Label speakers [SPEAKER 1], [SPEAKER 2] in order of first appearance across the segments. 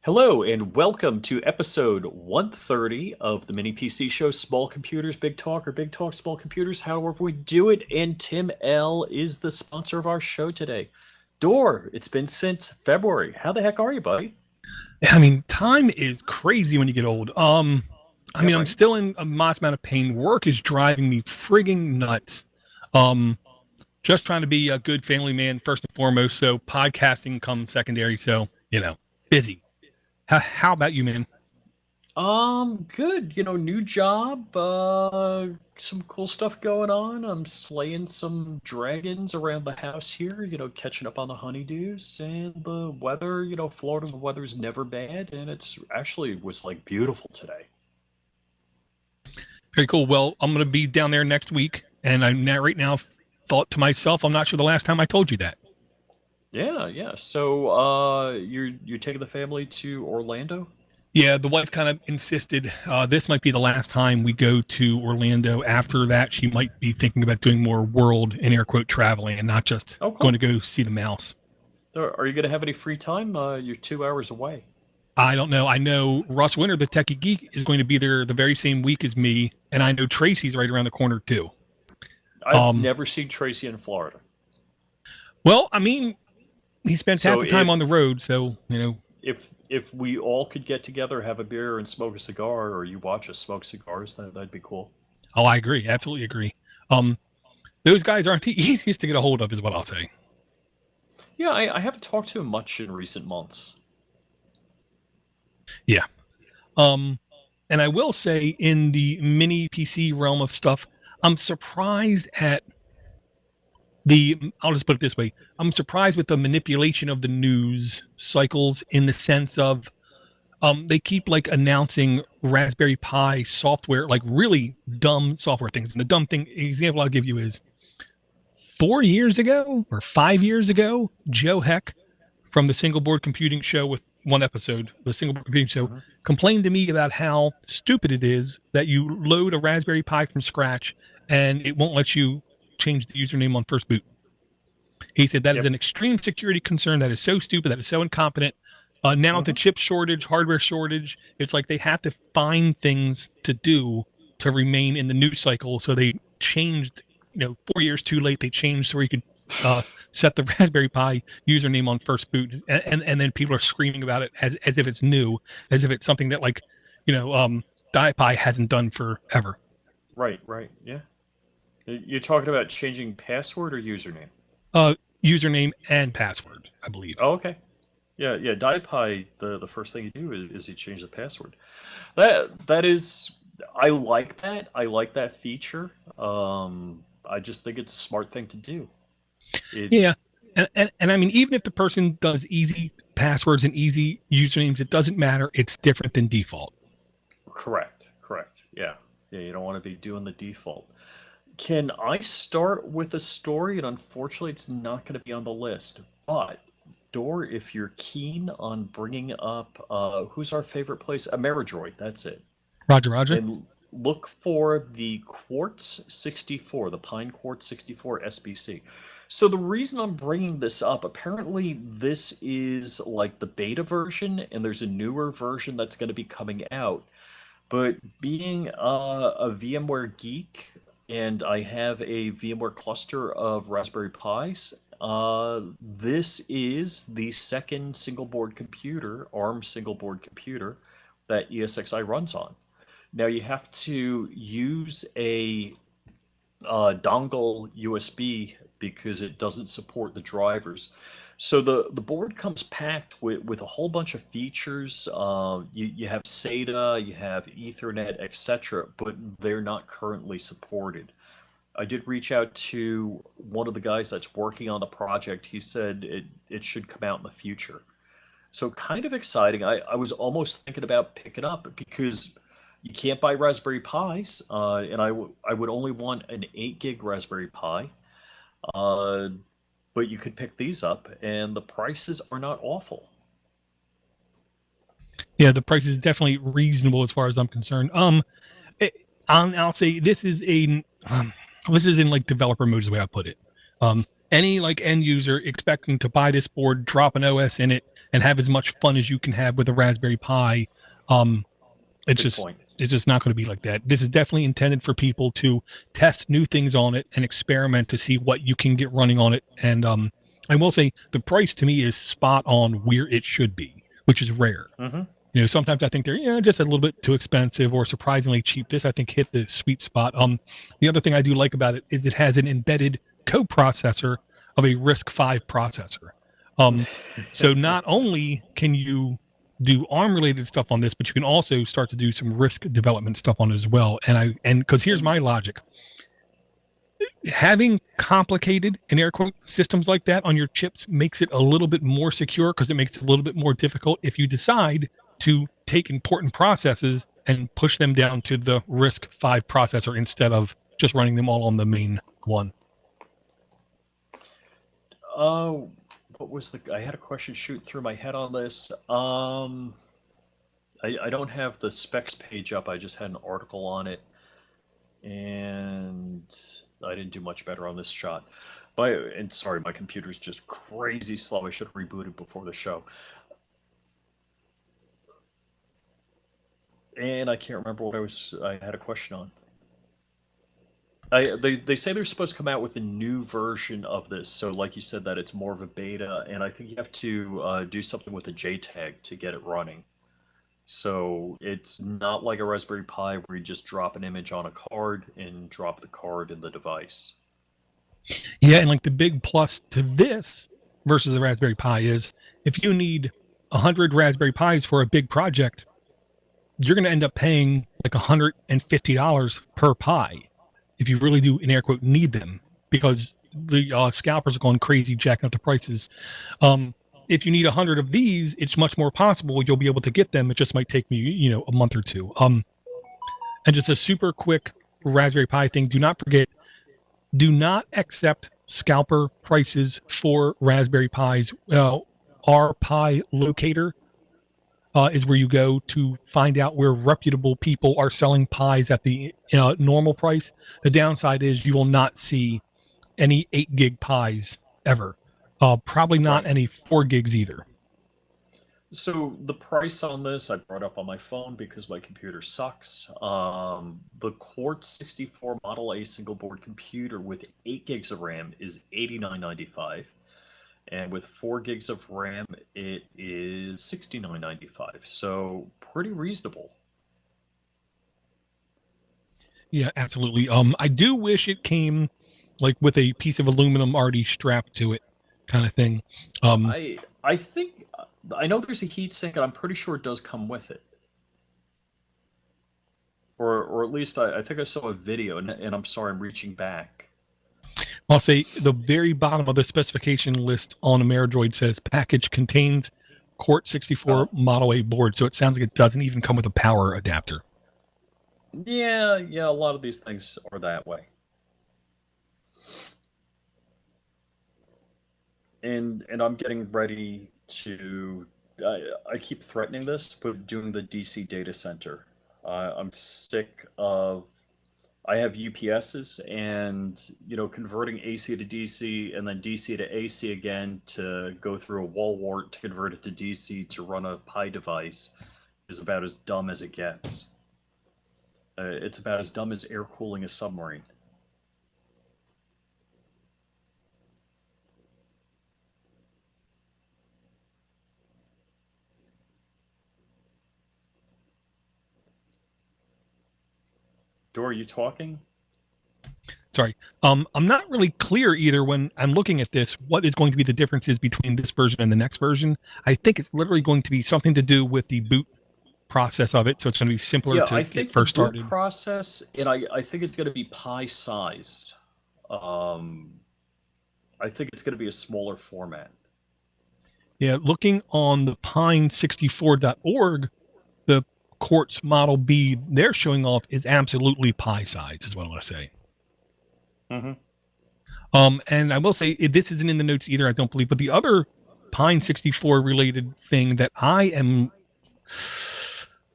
[SPEAKER 1] Hello and welcome to episode 130 of the Mini PC Show, Small Computers, Big Talk, or Big Talk, Small Computers, however we do it. And Tim L is the sponsor of our show today. Door, it's been since February. How the heck are you, buddy?
[SPEAKER 2] I mean, time is crazy when you get old.
[SPEAKER 1] Yeah,
[SPEAKER 2] I'm
[SPEAKER 1] right.
[SPEAKER 2] still in a modest amount of pain. Work is driving me frigging nuts. Um, just trying to be a good family man first and foremost. So podcasting comes secondary. So, busy. How about you, man?
[SPEAKER 1] Good. New job, some cool stuff going on. I'm slaying some dragons around the house here, catching up on the honeydews and the weather, Florida, the weather's never bad, and it's actually was like beautiful today.
[SPEAKER 2] Very cool. Well, I'm going to be down there next week. And I'm now right now thought to myself, I'm not sure the last time I told you that.
[SPEAKER 1] Yeah, yeah. So, you're taking the family to Orlando?
[SPEAKER 2] Yeah, the wife kind of insisted this might be the last time we go to Orlando. After that, she might be thinking about doing more world and air quote traveling and not just
[SPEAKER 1] Oh,
[SPEAKER 2] going to
[SPEAKER 1] cool.
[SPEAKER 2] go see the mouse.
[SPEAKER 1] Are you gonna have any free time? You're 2 hours away.
[SPEAKER 2] I don't know. I know Russ Winter, the techie geek, is going to be there the very same week as me, and I know Tracy's right around the corner too.
[SPEAKER 1] I've
[SPEAKER 2] Um,
[SPEAKER 1] never seen Tracy in Florida.
[SPEAKER 2] well, I mean, he spends half
[SPEAKER 1] So
[SPEAKER 2] the time on the
[SPEAKER 1] if
[SPEAKER 2] road, so
[SPEAKER 1] if we all could get together, have a beer, and smoke a cigar, or you watch us smoke cigars, that'd be cool.
[SPEAKER 2] Oh, I agree, absolutely agree. Um, those guys aren't the easiest to get a hold of, is what I'll say.
[SPEAKER 1] Yeah, I haven't talked to him much in recent months.
[SPEAKER 2] Yeah. Um, and I will say, in the mini PC realm of stuff, I'm surprised at I'll just put it this way. I'm surprised with the manipulation of the news cycles in the sense of they keep like announcing Raspberry Pi software, like really dumb software things. And the dumb thing example I'll give you is 4 years ago or 5 years ago, Joe Heck from the Single Board Computing Show with one episode, the Single Board Computing Show,
[SPEAKER 1] Hmm.
[SPEAKER 2] complained to me about how stupid it is that you load a Raspberry Pi from scratch and it won't let you change the username on first boot. He said that is
[SPEAKER 1] Yep.
[SPEAKER 2] an extreme security concern. That is so stupid. That is so incompetent. Now with the
[SPEAKER 1] Hmm.
[SPEAKER 2] chip shortage, hardware shortage, it's like they have to find things to do to remain in the news cycle. So they changed, 4 years too late. They changed where you could uh, set the Raspberry Pi username on first boot, and then people are screaming about it as if it's new, as if it's something that like, you know, um, DuPuie hasn't done forever.
[SPEAKER 1] Right, right. Yeah. You're talking about changing password or username?
[SPEAKER 2] Uh, Username and password, I believe.
[SPEAKER 1] Oh, okay. Yeah, yeah. DiePi, the first thing you do is you change the password. That is, I like that. I like that feature. I just think it's a smart thing to do. It
[SPEAKER 2] Yeah. And I mean, even if the person does easy passwords and easy usernames, it doesn't matter. It's different than default.
[SPEAKER 1] correct, correct. Yeah, yeah. You don't want to be doing the default. Can I start with a story? And unfortunately, it's not going to be on the list. But Door, if you're keen on bringing up, who's our favorite place? Ameridroid. That's it.
[SPEAKER 2] Roger, Roger.
[SPEAKER 1] And look for the Quartz 64, the Pine Quartz 64 SBC. So the reason I'm bringing this up, apparently this is like the beta version, and there's a newer version that's going to be coming out. But being a VMware geek, and I have a VMware cluster of Raspberry Pis, this is the second single board computer, ARM single board computer, that ESXi runs on. Now you have to use a dongle USB because it doesn't support the drivers. So the board comes packed with a whole bunch of features. You have SATA, you have Ethernet, etc., but they're not currently supported. I did reach out to one of the guys that's working on the project. He said it should come out in the future. So kind of exciting. I was almost thinking about picking up because you can't buy Raspberry Pis, and I would only want an 8 gig Raspberry Pi, uh, but you could pick these up, and the prices are not awful.
[SPEAKER 2] Yeah, the price is definitely reasonable as far as I'm concerned. It, I'll say this is in like developer mode is the way I put it. any like end user expecting to buy this board, drop an OS in it, and have as much fun as you can have with a Raspberry Pi, it's
[SPEAKER 1] Good
[SPEAKER 2] just
[SPEAKER 1] point.
[SPEAKER 2] it's just not going to be like that. This is definitely intended for people to test new things on it and experiment to see what you can get running on it. And I will say the price to me is spot on where it should be, which is rare.
[SPEAKER 1] Mm-hmm.
[SPEAKER 2] You know, sometimes I think they're just a little bit too expensive or surprisingly cheap. This I think hit the sweet spot. The other thing I do like about it is it has an embedded coprocessor of a RISC-V processor. So not only can you do ARM related stuff on this, but you can also start to do some RISC development stuff on it as well. And because here's my logic. Having complicated, in air quote, systems like that on your chips makes it a little bit more secure because it makes it a little bit more difficult if you decide to take important processes and push them down to the RISC-V processor instead of just running them all on the main one.
[SPEAKER 1] What was I had a question shoot through my head on this. I don't have the specs page up. I just had an article on it, and I didn't do much better on this shot. And sorry, my computer's just crazy slow. I should have rebooted before the show. And I can't remember what I had a question on. They say they're supposed to come out with a new version of this. So like you said, that it's more of a beta, and I think you have to do something with a JTAG to get it running. So it's not like a Raspberry Pi where you just drop an image on a card and drop the card in the device.
[SPEAKER 2] Yeah, and like the big plus to this versus the Raspberry Pi is if you need 100 Raspberry Pis for a big project, you're going to end up paying like $150 per Pi if you really do, in air quote, need them, because the scalpers are going crazy jacking up the prices. If you need 100 of these, it's much more possible you'll be able to get them. It just might take me, a month or two. And just a super quick Raspberry Pi thing. Do not forget, do not accept scalper prices for Raspberry Pis. Our Pi locator is where you go to find out where reputable people are selling Pis at the normal price. The downside is you will not see any 8 gig Pis ever. Probably not any 4 gigs either.
[SPEAKER 1] So the price on this I brought up on my phone because my computer sucks. The Quartz 64 Model A single board computer with 8 gigs of RAM is $89.95. And with 4 gigs of RAM, it is $69.95. So pretty reasonable.
[SPEAKER 2] Yeah, absolutely. I do wish it came like with a piece of aluminum already strapped to it, kind of thing.
[SPEAKER 1] I think I know there's a heatsink, and I'm pretty sure it does come with it. Or at least I think I saw a video, and I'm sorry, I'm reaching back.
[SPEAKER 2] I'll say the very bottom of the specification list on Ameridroid says package contains Quartz 64 Model A board, so it sounds like it doesn't even come with a power adapter.
[SPEAKER 1] Yeah, a lot of these things are that way. And I'm getting ready to I keep threatening this, but doing the DC data center. I'm sick of I have UPSs and converting AC to DC and then DC to AC again to go through a wall wart to convert it to DC to run a Pi device is about as dumb as it gets. It's about as dumb as air cooling a submarine. Dor, are you talking?
[SPEAKER 2] Sorry. I'm not really clear either when I'm looking at this, what is going to be the differences between this version and the next version. I think it's literally going to be something to do with the boot process of it. So it's going to be simpler to get first started.
[SPEAKER 1] Yeah, I think the boot process, and I think it's going to be Pi-sized. I think it's going to be a smaller format.
[SPEAKER 2] Yeah, looking on the pine64.org, the Quartz Model B they're showing off is absolutely Pi size, is what I want to say. And I will say this isn't in the notes either, I don't believe, but the other Pine 64 related thing that I am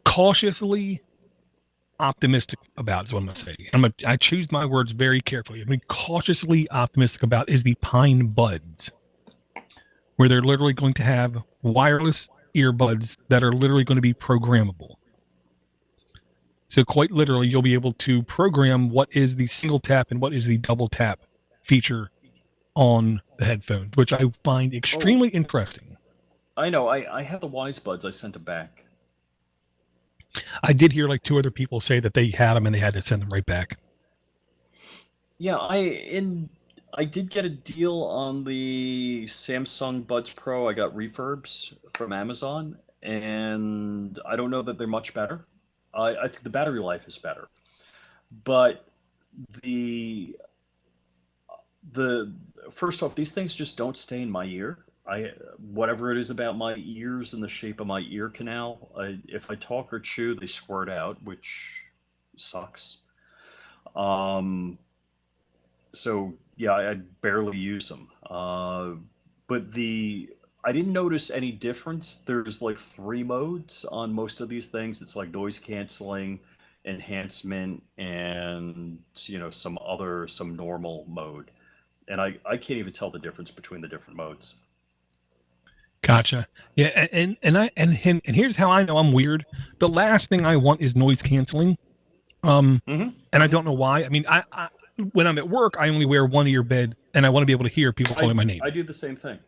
[SPEAKER 2] cautiously optimistic about is what I'm going to say. I choose my words very carefully. I'm cautiously optimistic about is the Pine Buds, where they're literally going to have wireless earbuds that are literally going to be programmable. So quite literally, you'll be able to program what is the single tap and what is the double tap feature on the headphones, which I find extremely interesting.
[SPEAKER 1] I know. I have the Wise Buds. I sent them back.
[SPEAKER 2] I did hear like 2 other people say that they had them and they had to send them right back.
[SPEAKER 1] Yeah, I did get a deal on the Samsung Buds Pro. I got refurbs from Amazon, and I don't know that they're much better. I think the battery life is better, but the the first off, these things just don't stay in my ear. I whatever it is about my ears and the shape of my ear canal, if I talk or chew, they squirt out, which sucks. Um, so yeah, I barely use them. But the I didn't notice any difference. There's like 3 modes on most of these things. It's like noise canceling, enhancement, and some normal mode. And I can't even tell the difference between the different modes.
[SPEAKER 2] Gotcha. Yeah, and here's how I know I'm weird. The last thing I want is noise canceling.
[SPEAKER 1] Hmm.
[SPEAKER 2] And I don't know why. I mean, I when I'm at work, I only wear one earbud, and I want to be able to hear people calling my name.
[SPEAKER 1] I do the same thing.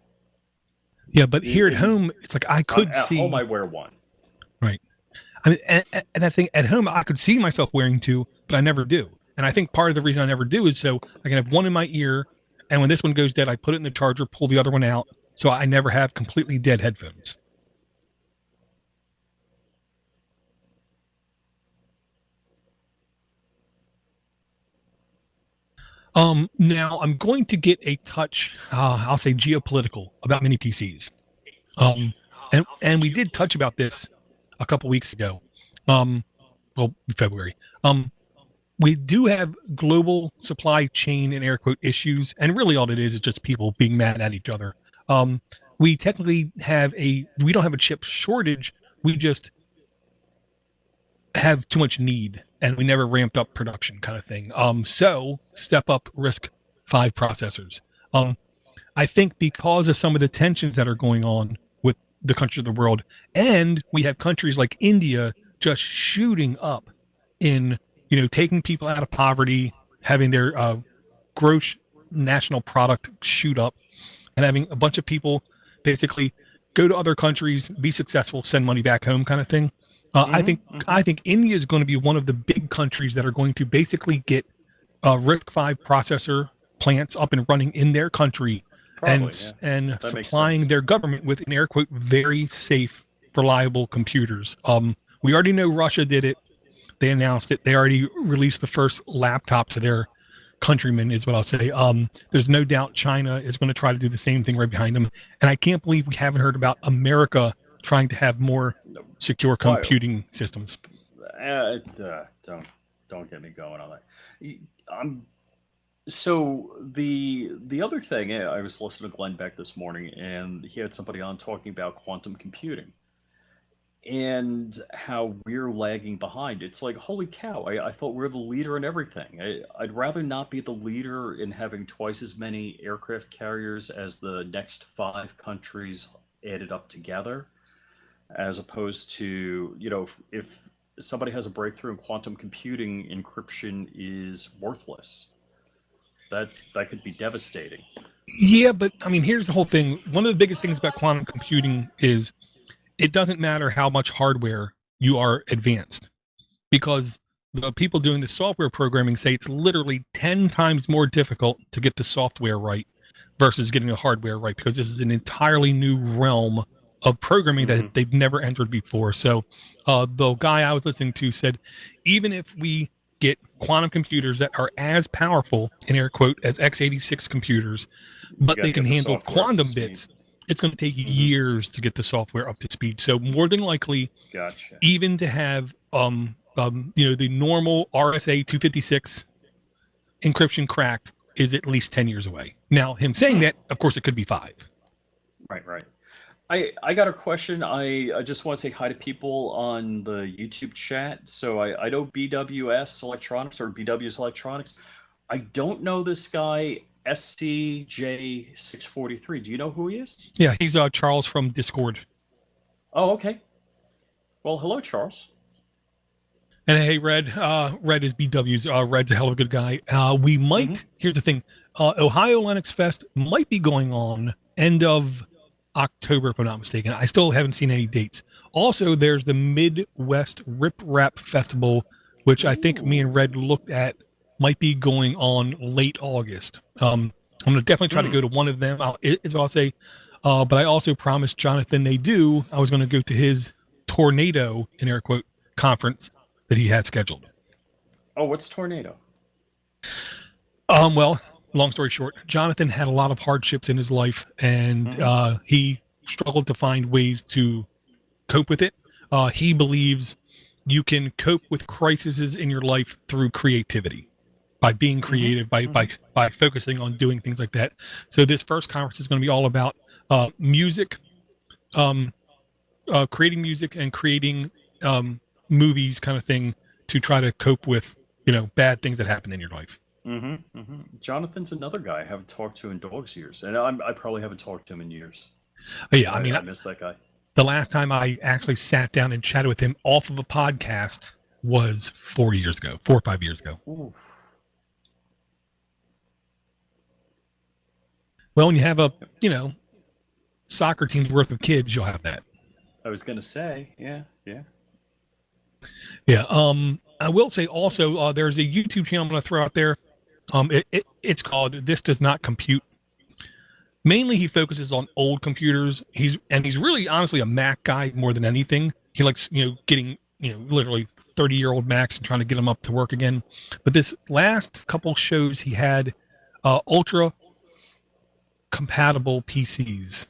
[SPEAKER 2] Yeah, but here at
[SPEAKER 1] In
[SPEAKER 2] home, it's like I could
[SPEAKER 1] At
[SPEAKER 2] see.
[SPEAKER 1] home, I wear one.
[SPEAKER 2] Right. I mean, and I think at home I could see myself wearing 2, but I never do. And I think part of the reason I never do is so I can have one in my ear, and when this one goes dead, I put it in the charger, pull the other one out, so I never have completely dead headphones. Now I'm going to get a touch, I'll say geopolitical about mini PCs. And we did touch about this a couple weeks ago. Um, well, February. We do have global supply chain and air quote issues, and really all it is just people being mad at each other. Um, we technically we don't have a chip shortage. We just have too much need and we never ramped up production kind of thing. So step up RISC-V processors. I think because of some of the tensions that are going on with the countries of the world, and we have countries like India just shooting up in, taking people out of poverty, having their gross national product shoot up, and having a bunch of people basically go to other countries, be successful, send money back home kind of thing. I
[SPEAKER 1] Hmm.
[SPEAKER 2] think I think India is going to be one of the big countries that are going to basically get RISC-V processor plants up and running in their country,
[SPEAKER 1] Probably, yeah.
[SPEAKER 2] and
[SPEAKER 1] That makes
[SPEAKER 2] supplying
[SPEAKER 1] sense.
[SPEAKER 2] their government with an air quote very safe, reliable computers. We already know Russia did it. They announced it. They already released the first laptop to their countrymen, is what I'll say. There's no doubt China is going to try to do the same thing right behind them. And I can't believe we haven't heard about America trying to have more secure
[SPEAKER 1] Why?
[SPEAKER 2] computing systems.
[SPEAKER 1] Don't get me going on that. I'm So the other thing, I was listening to Glenn Beck this morning, and he had somebody on talking about quantum computing and how we're lagging behind. It's like, holy cow! I thought we are the leader in everything. I'd rather not be the leader in having twice as many aircraft carriers as the next 5 countries added up together, as opposed to, if somebody has a breakthrough in quantum computing, encryption is worthless. That could be devastating.
[SPEAKER 2] Yeah, but I mean, here's the whole thing. One of the biggest things about quantum computing is it doesn't matter how much hardware you are advanced, because the people doing the software programming say it's literally 10 times more difficult to get the software right versus getting the hardware right, because this is an entirely new realm of programming
[SPEAKER 1] Hmm.
[SPEAKER 2] that they've never entered before. So the guy I was listening to said, even if we get quantum computers that are as powerful, in air quote, as x86 computers,
[SPEAKER 1] You
[SPEAKER 2] but
[SPEAKER 1] got
[SPEAKER 2] they
[SPEAKER 1] to
[SPEAKER 2] can
[SPEAKER 1] get the
[SPEAKER 2] handle
[SPEAKER 1] software up to
[SPEAKER 2] quantum
[SPEAKER 1] speed.
[SPEAKER 2] bits, it's going to take
[SPEAKER 1] Hmm.
[SPEAKER 2] years to get the software up to speed. So more than likely,
[SPEAKER 1] Gotcha.
[SPEAKER 2] even to have the normal RSA 256 encryption cracked is at least 10 years away. Now, him saying
[SPEAKER 1] Hmm.
[SPEAKER 2] that, of course, it could be 5.
[SPEAKER 1] Right, right. I got a question. I just want to say hi to people on the YouTube chat. So I know BWS Electronics or BW's Electronics. I don't know this guy, SCJ643. Do you know who he is?
[SPEAKER 2] Yeah, he's Charles from Discord.
[SPEAKER 1] Oh, okay. Well, hello, Charles.
[SPEAKER 2] And hey, Red is BW's. Red's a hell of a good guy. We might. Here's the thing: Ohio Linux Fest might be going on end of October, if I'm not mistaken. I still haven't seen any dates. Also, there's the Midwest Rip Rap Festival, which I think me and Red looked at, might be going on late August. I'm going to definitely try to go to one of them. Is what I'll say. But I also promised Jonathan they do. I was going to go to his tornado in air quote conference that he had scheduled.
[SPEAKER 1] Oh, what's tornado?
[SPEAKER 2] Well, long story short, Jonathan had a lot of hardships in his life, and he struggled to find ways to cope with it. He believes you can cope with crises in your life through creativity, by being creative, by focusing on doing things like that. So this first conference is going to be all about music, creating music and creating movies, kind of thing, to try to cope with bad things that happen in your life.
[SPEAKER 1] Jonathan's another guy I haven't talked to in dog's years, and I probably haven't talked to him in years.
[SPEAKER 2] Yeah, I mean,
[SPEAKER 1] I miss that guy.
[SPEAKER 2] The last time I actually sat down and chatted with him off of a podcast was 4 or 5 years ago.
[SPEAKER 1] Ooh.
[SPEAKER 2] Well, when you have a soccer team's worth of kids, you'll have that.
[SPEAKER 1] I was gonna say, yeah.
[SPEAKER 2] I will say also, there's a YouTube channel I'm going to throw out there. It's called This Does Not Compute. Mainly, he focuses on old computers. He's really, honestly, a Mac guy more than anything. He likes, getting, literally 30-year-old Macs and trying to get them up to work again. But this last couple shows, he had ultra compatible PCs,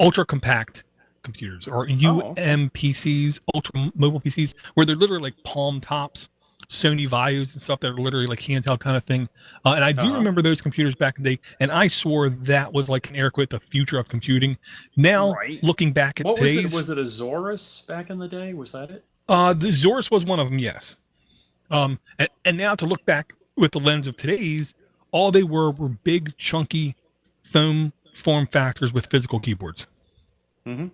[SPEAKER 2] ultra compact computers, or UMPCs, ultra mobile PCs, where they're literally like palm tops, Sony Vaios and stuff that are literally like handheld kind of thing. And I do remember those computers back in the day, and I swore that was like an air quote the future of computing. Now, looking back at today's,
[SPEAKER 1] was it a Zorus back in the day? Was that it?
[SPEAKER 2] The Zorus was one of them, yes. And now to look back with the lens of today's, all they were big, chunky foam form factors with physical keyboards. And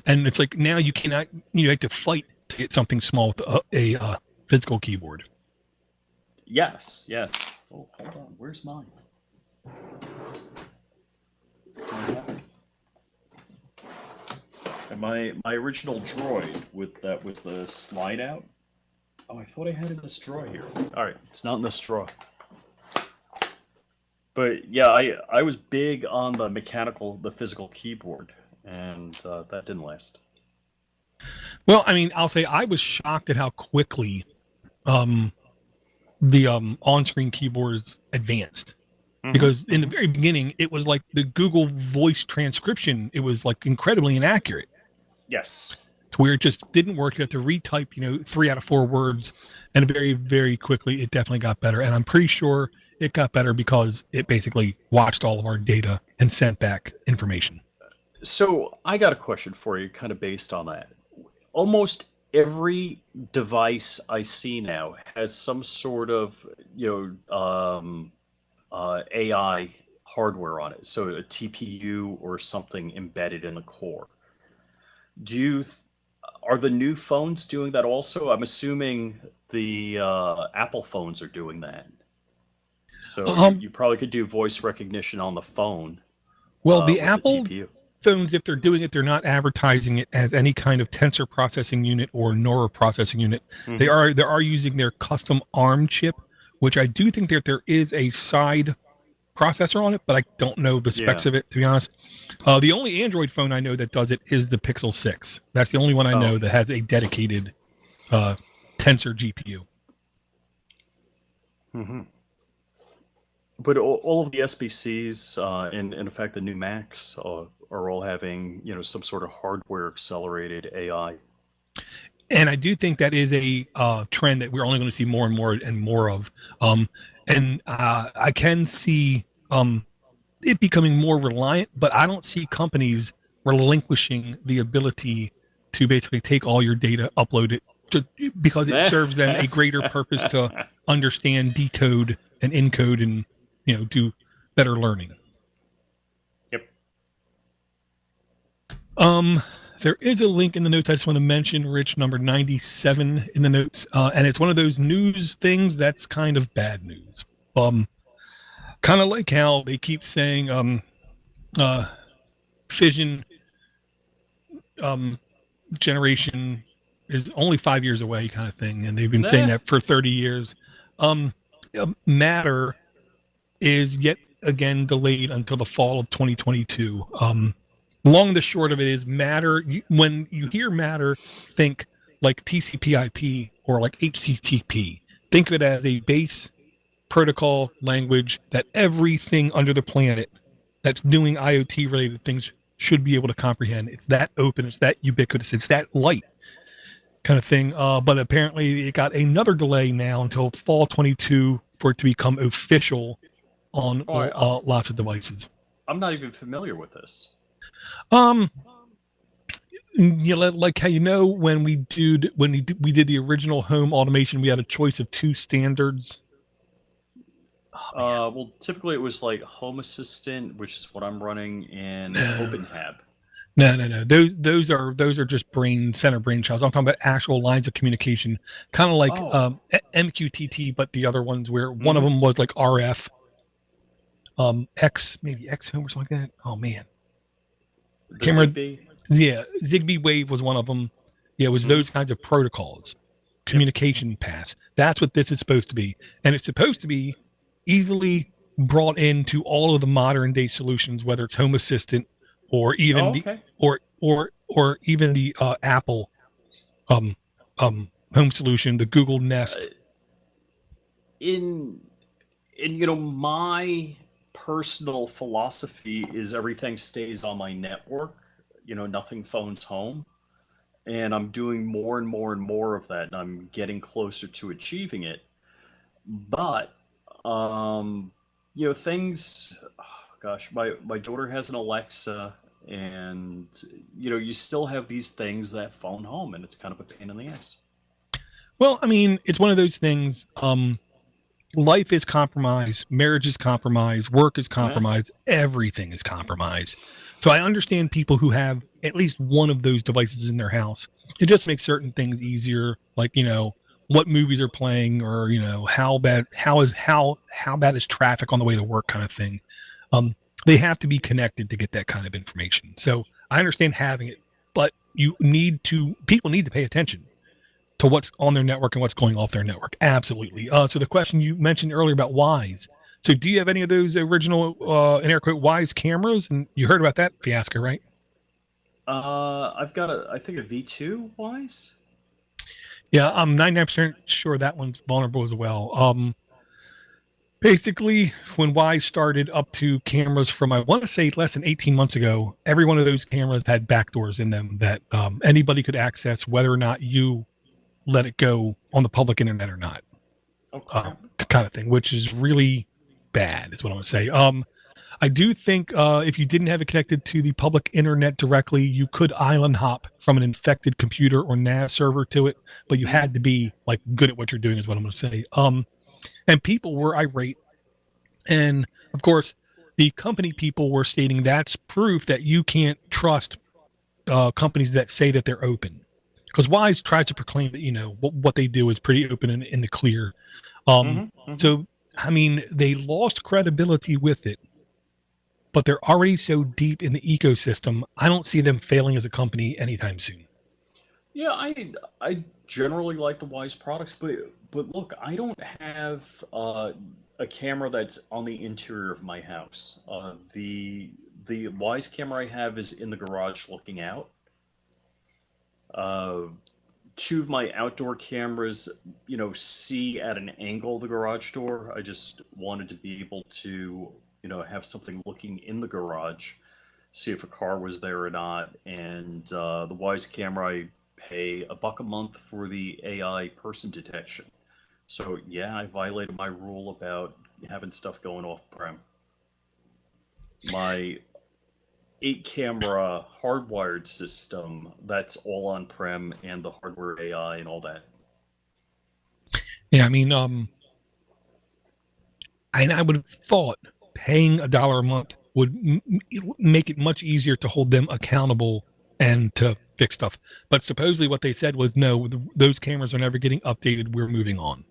[SPEAKER 2] it's like now you cannot, you have to fight to get something small with a physical keyboard.
[SPEAKER 1] Yes. Oh, hold on. Where's mine? And my original droid that was the slide out. Oh, I thought I had it in this drawer here. All right, it's not in this drawer. But yeah, I was big on the physical keyboard. And that didn't last.
[SPEAKER 2] Well, I mean, I'll say I was shocked at how quickly the on-screen keyboards advanced. Because in the very beginning, it was like the Google voice transcription. It was like incredibly inaccurate.
[SPEAKER 1] Yes.
[SPEAKER 2] To where it just didn't work. You have to retype, 3 out of 4 words. And very, very quickly, it definitely got better. And I'm pretty sure it got better because it basically watched all of our data and sent back information.
[SPEAKER 1] So I got a question for you, kind of based on that. Almost every device I see now has some sort of, AI hardware on it. So a TPU or something embedded in the core. Are the new phones doing that also? I'm assuming the Apple phones are doing that. So you probably could do voice recognition on the phone.
[SPEAKER 2] Well, the Apple
[SPEAKER 1] TPU
[SPEAKER 2] phones, if they're doing it, they're not advertising it as any kind of tensor processing unit or neural processing unit. They are using their custom ARM chip, which I do think that there is a side processor on it, but I don't know the specs of it, to be honest. The only Android phone I know that does it is the Pixel 6. That's the only one I know that has a dedicated tensor GPU.
[SPEAKER 1] But all of the SBCs, and in fact the new Macs, are all having some sort of hardware accelerated AI.
[SPEAKER 2] And I do think that is a trend that we're only going to see more and more and more of. And I can see it becoming more reliant, but I don't see companies relinquishing the ability to basically take all your data, upload it, because it serves them a greater purpose to understand, decode, and encode, and do better learning.
[SPEAKER 1] Yep.
[SPEAKER 2] There is a link in the notes I just want to mention, Rich, number 97 in the notes, and it's one of those news things that's kind of bad news. Kind of like how they keep saying fission generation is only 5 years away, kind of thing, and they've been saying that for 30 years. Matter is yet again delayed until the fall of 2022. Long and the short of it is matter. When you hear matter, think like TCP/IP or like HTTP. Think of it as a base protocol language that everything under the planet that's doing IoT related things should be able to comprehend. It's that open, it's that ubiquitous, it's that light kind of thing. But apparently it got another delay now until fall 22 for it to become official on lots of devices.
[SPEAKER 1] I'm not even familiar with this.
[SPEAKER 2] Like how when we did the original home automation, we had a choice of 2 standards.
[SPEAKER 1] Well, typically it was like Home Assistant, which is what I'm running, and OpenHAB.
[SPEAKER 2] No. Those are just center brainchilds. I'm talking about actual lines of communication, kind of like MQTT, but the other ones where one of them was like RF, maybe X home or something like that. Oh man,
[SPEAKER 1] Zigbee.
[SPEAKER 2] Yeah, Zigbee Wave was one of them. Yeah, it was those kinds of protocols, communication paths. That's what this is supposed to be, and it's supposed to be easily brought into all of the modern day solutions, whether it's Home Assistant or even or even the Apple home solution, the Google Nest.
[SPEAKER 1] In my personal philosophy is everything stays on my network. Nothing phones home, and I'm doing more and more and more of that, and I'm getting closer to achieving it. But things. Oh, gosh, my daughter has an Alexa, and you still have these things that phone home, and it's kind of a pain in the ass.
[SPEAKER 2] Well, I mean, it's one of those things. Life is compromised, marriage is compromised, work is compromised, everything is compromised. So I understand people who have at least one of those devices in their house. It just makes certain things easier, like what movies are playing, or how bad is traffic on the way to work, kind of thing. They have to be connected to get that kind of information. So I understand having it, but people need to pay attention to what's on their network and what's going off their network. Absolutely. So the question you mentioned earlier about Wise. So do you have any of those original, in air quote, Wise cameras? And you heard about that fiasco, right?
[SPEAKER 1] I've got I think a V2 Wise.
[SPEAKER 2] Yeah, I'm 99% sure that one's vulnerable as well. Basically, when Wise started up to cameras from, I want to say, less than 18 months ago, every one of those cameras had backdoors in them that anybody could access, whether or not you let it go on the public internet or not.
[SPEAKER 1] Okay.
[SPEAKER 2] Kind of thing, which is really bad, is what I want to say. I do think if you didn't have it connected to the public internet directly, you could island hop from an infected computer or NAS server to it, but you had to be like good at what you're doing, is what I'm going to say. And people were irate, and of course, the company people were stating that's proof that you can't trust companies that say that they're open, because Wise tries to proclaim that what they do is pretty open and in the clear. So I mean, they lost credibility with it, but they're already so deep in the ecosystem. I don't see them failing as a company anytime soon.
[SPEAKER 1] Yeah, I generally like the Wise products, but look, I don't have a camera that's on the interior of my house. The Wise camera I have is in the garage looking out. Two of my outdoor cameras, see at an angle the garage door. I just wanted to be able to, have something looking in the garage, see if a car was there or not. And the Wise camera, I pay $1 a month for the AI person detection. So yeah, I violated my rule about having stuff going off prem. My 8 camera hardwired system that's all on prem and the hardware AI and all that.
[SPEAKER 2] Yeah, I mean, and I would have thought paying $1 a month would make it much easier to hold them accountable and to fix stuff. But supposedly what they said was, no, those cameras are never getting updated. We're moving on.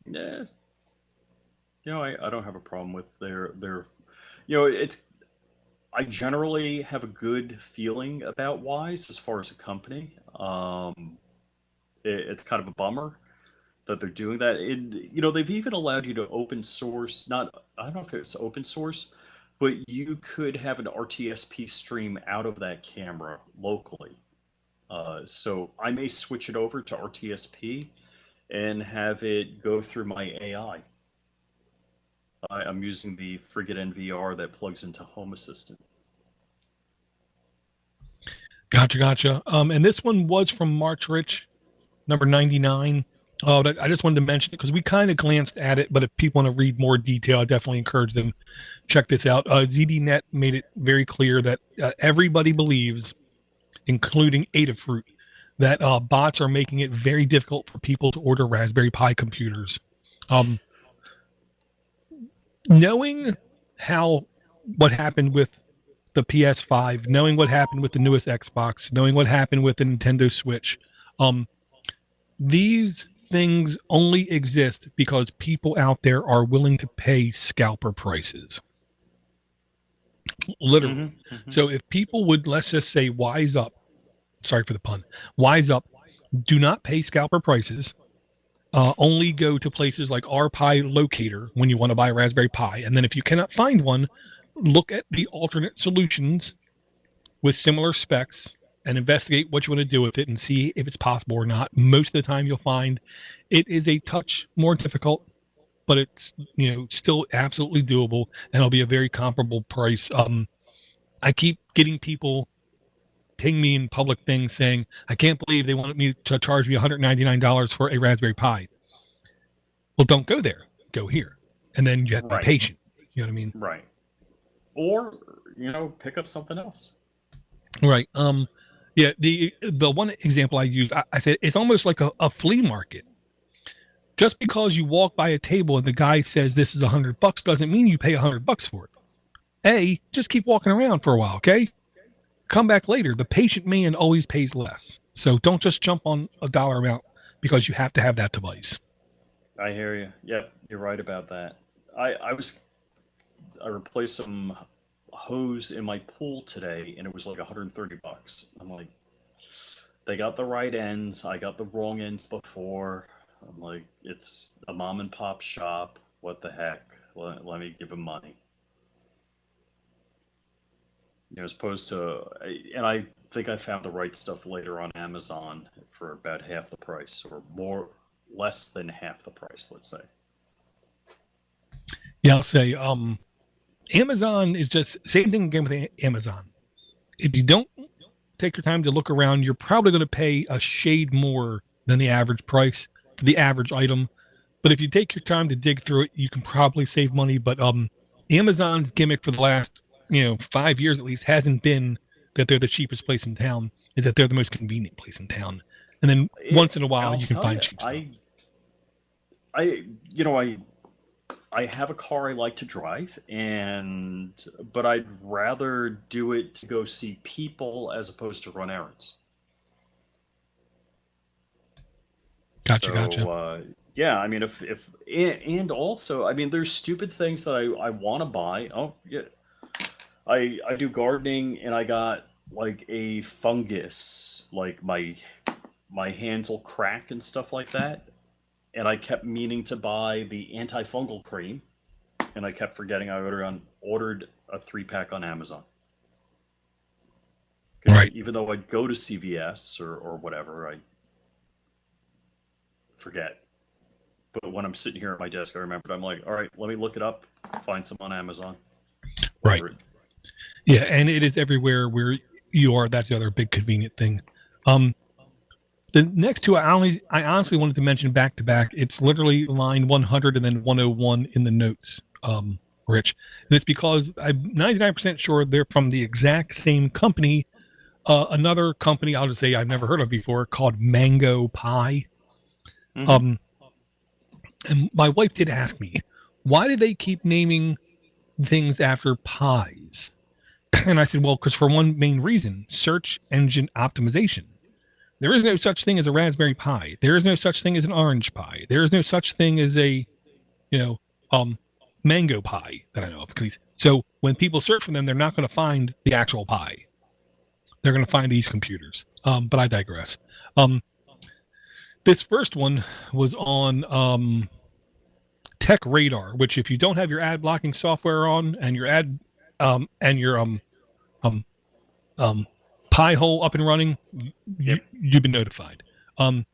[SPEAKER 1] Yeah. I don't have a problem with their it's I generally have a good feeling about Wise as far as a company. It's kind of a bummer that they're doing that. They've even allowed you to open source, not, I don't know if it's open source, but you could have an RTSP stream out of that camera locally. So I may switch it over to RTSP and have it go through my AI. I'm using the Frigate NVR that plugs into Home Assistant.
[SPEAKER 2] Gotcha. And this one was from March Rich, number 99. I just wanted to mention it because we kind of glanced at it, but if people want to read more detail, I definitely encourage them check this out. ZDNet made it very clear that everybody believes, including Adafruit, that bots are making it very difficult for people to order Raspberry Pi computers. Knowing what happened with the PS5, knowing what happened with the newest Xbox, knowing what happened with the Nintendo Switch, these things only exist because people out there are willing to pay scalper prices. Literally.
[SPEAKER 1] Mm-hmm.
[SPEAKER 2] So if people would, let's just say, wise up, sorry for the pun, wise up, do not pay scalper prices. Only go to places like RPi Locator when you want to buy a Raspberry Pi. And then if you cannot find one, look at the alternate solutions with similar specs and investigate what you want to do with it and see if it's possible or not. Most of the time you'll find it is a touch more difficult, but it's still absolutely doable, and it'll be a very comparable price. I keep getting people ping me in public things saying, I can't believe they wanted me to charge me $199 for a Raspberry Pi. Well, don't go there. Go here. And then you have to be patient. You know what I mean?
[SPEAKER 1] Right. Or, pick up something else.
[SPEAKER 2] Right. Yeah, the one example I used, I said, it's almost like a flea market. Just because you walk by a table and the guy says this is $100 doesn't mean you pay $100 for it. Just keep walking around for a while, okay? Come back later. The patient man always pays less. So don't just jump on a dollar amount because you have to have that device.
[SPEAKER 1] I hear you. Yep, you're right about that. I replaced some hose in my pool today, and it was like $130. I'm like, they got the right ends. I got the wrong ends before. I'm like, it's a mom and pop shop. What the heck? Let me give them money. As opposed to, and I think I found the right stuff later on Amazon for about half the price, or less than half the price, let's say.
[SPEAKER 2] Yeah, I'll say, Amazon is just same thing again with Amazon. If you don't take your time to look around, you're probably going to pay a shade more than the average price for the average item. But if you take your time to dig through it, you can probably save money. But Amazon's gimmick for the last 5 years at least hasn't been that they're the cheapest place in town, is that they're the most convenient place in town. And then once in a while you can find cheap stuff.
[SPEAKER 1] I have a car I like to drive, but I'd rather do it to go see people as opposed to run errands.
[SPEAKER 2] Gotcha.
[SPEAKER 1] Yeah, I mean, and also, I mean, there's stupid things that I want to buy. Oh, yeah. I do gardening, and I got like a fungus, like my hands will crack and stuff like that. And I kept meaning to buy the antifungal cream, and I kept forgetting I ordered a 3-pack on Amazon.
[SPEAKER 2] Right.
[SPEAKER 1] Even though I'd go to CVS or whatever, I forget. But when I'm sitting here at my desk, I remembered. I'm like, all right, let me look it up, find some on Amazon.
[SPEAKER 2] Right. Yeah, and it is everywhere where you are. That's the other big convenient thing. The next two, I honestly wanted to mention back to back. It's literally line 100 and then 101 in the notes. Rich. And it's because I'm 99% sure they're from the exact same company. Another company, I'll just say I've never heard of before, called Mango Pie.
[SPEAKER 1] Mhm.
[SPEAKER 2] And my wife did ask me, why do they keep naming things after pies? And I said, well, because for one main reason, search engine optimization. There is no such thing as a Raspberry Pi. There is no such thing as an orange pie. There is no such thing as a, you know, mango pie that I know of. So when people search for them, they're not going to find the actual pie. They're going to find these computers. But I digress. This first one was on Tech Radar, which if you don't have your ad blocking software on and your ad and your Pi hole up and running, you've been notified. But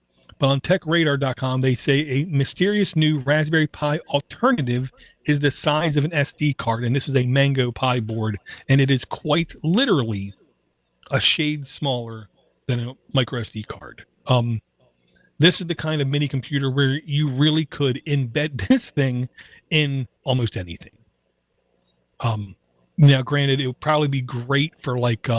[SPEAKER 2] on techradar.com, they say a mysterious new Raspberry Pi alternative is the size of an SD card, and this is a Mango Pi board, and it is quite literally a shade smaller than a micro SD card. This is the kind of mini computer where you really could embed this thing in almost anything. Now, granted, it would probably be great for like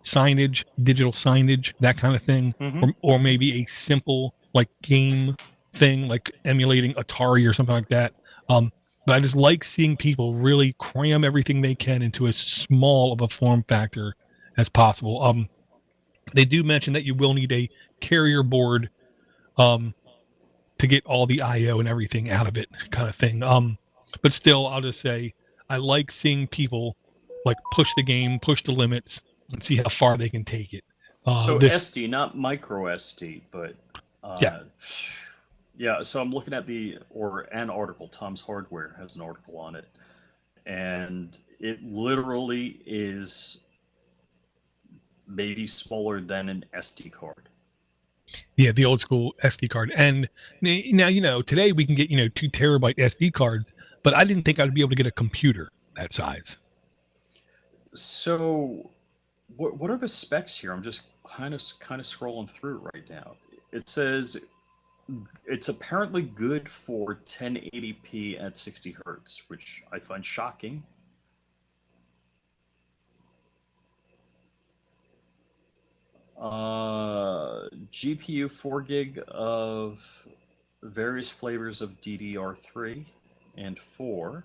[SPEAKER 2] signage, digital signage, that kind of thing, or maybe a simple like game thing, like emulating Atari or something like that. But I just like seeing people really cram everything they can into as small of a form factor as possible. They do mention that you will need a carrier board to get all the IO and everything out of it, kind of thing. But still, I'll just say I like seeing people like push the game, push the limits, and see how far they can take it.
[SPEAKER 1] So SD, not micro SD, but
[SPEAKER 2] yes.
[SPEAKER 1] Yeah. So I'm looking at an article. Tom's Hardware has an article on it, and it literally is maybe smaller than an SD card.
[SPEAKER 2] Yeah, the old school SD card. And now, today we can get 2 terabyte SD cards, but I didn't think I'd be able to get a computer that size.
[SPEAKER 1] So what are the specs here? I'm just kind of scrolling through right now. It says it's apparently good for 1080p at 60 hertz, which I find shocking. GPU 4 gig of various flavors of DDR3 and 4.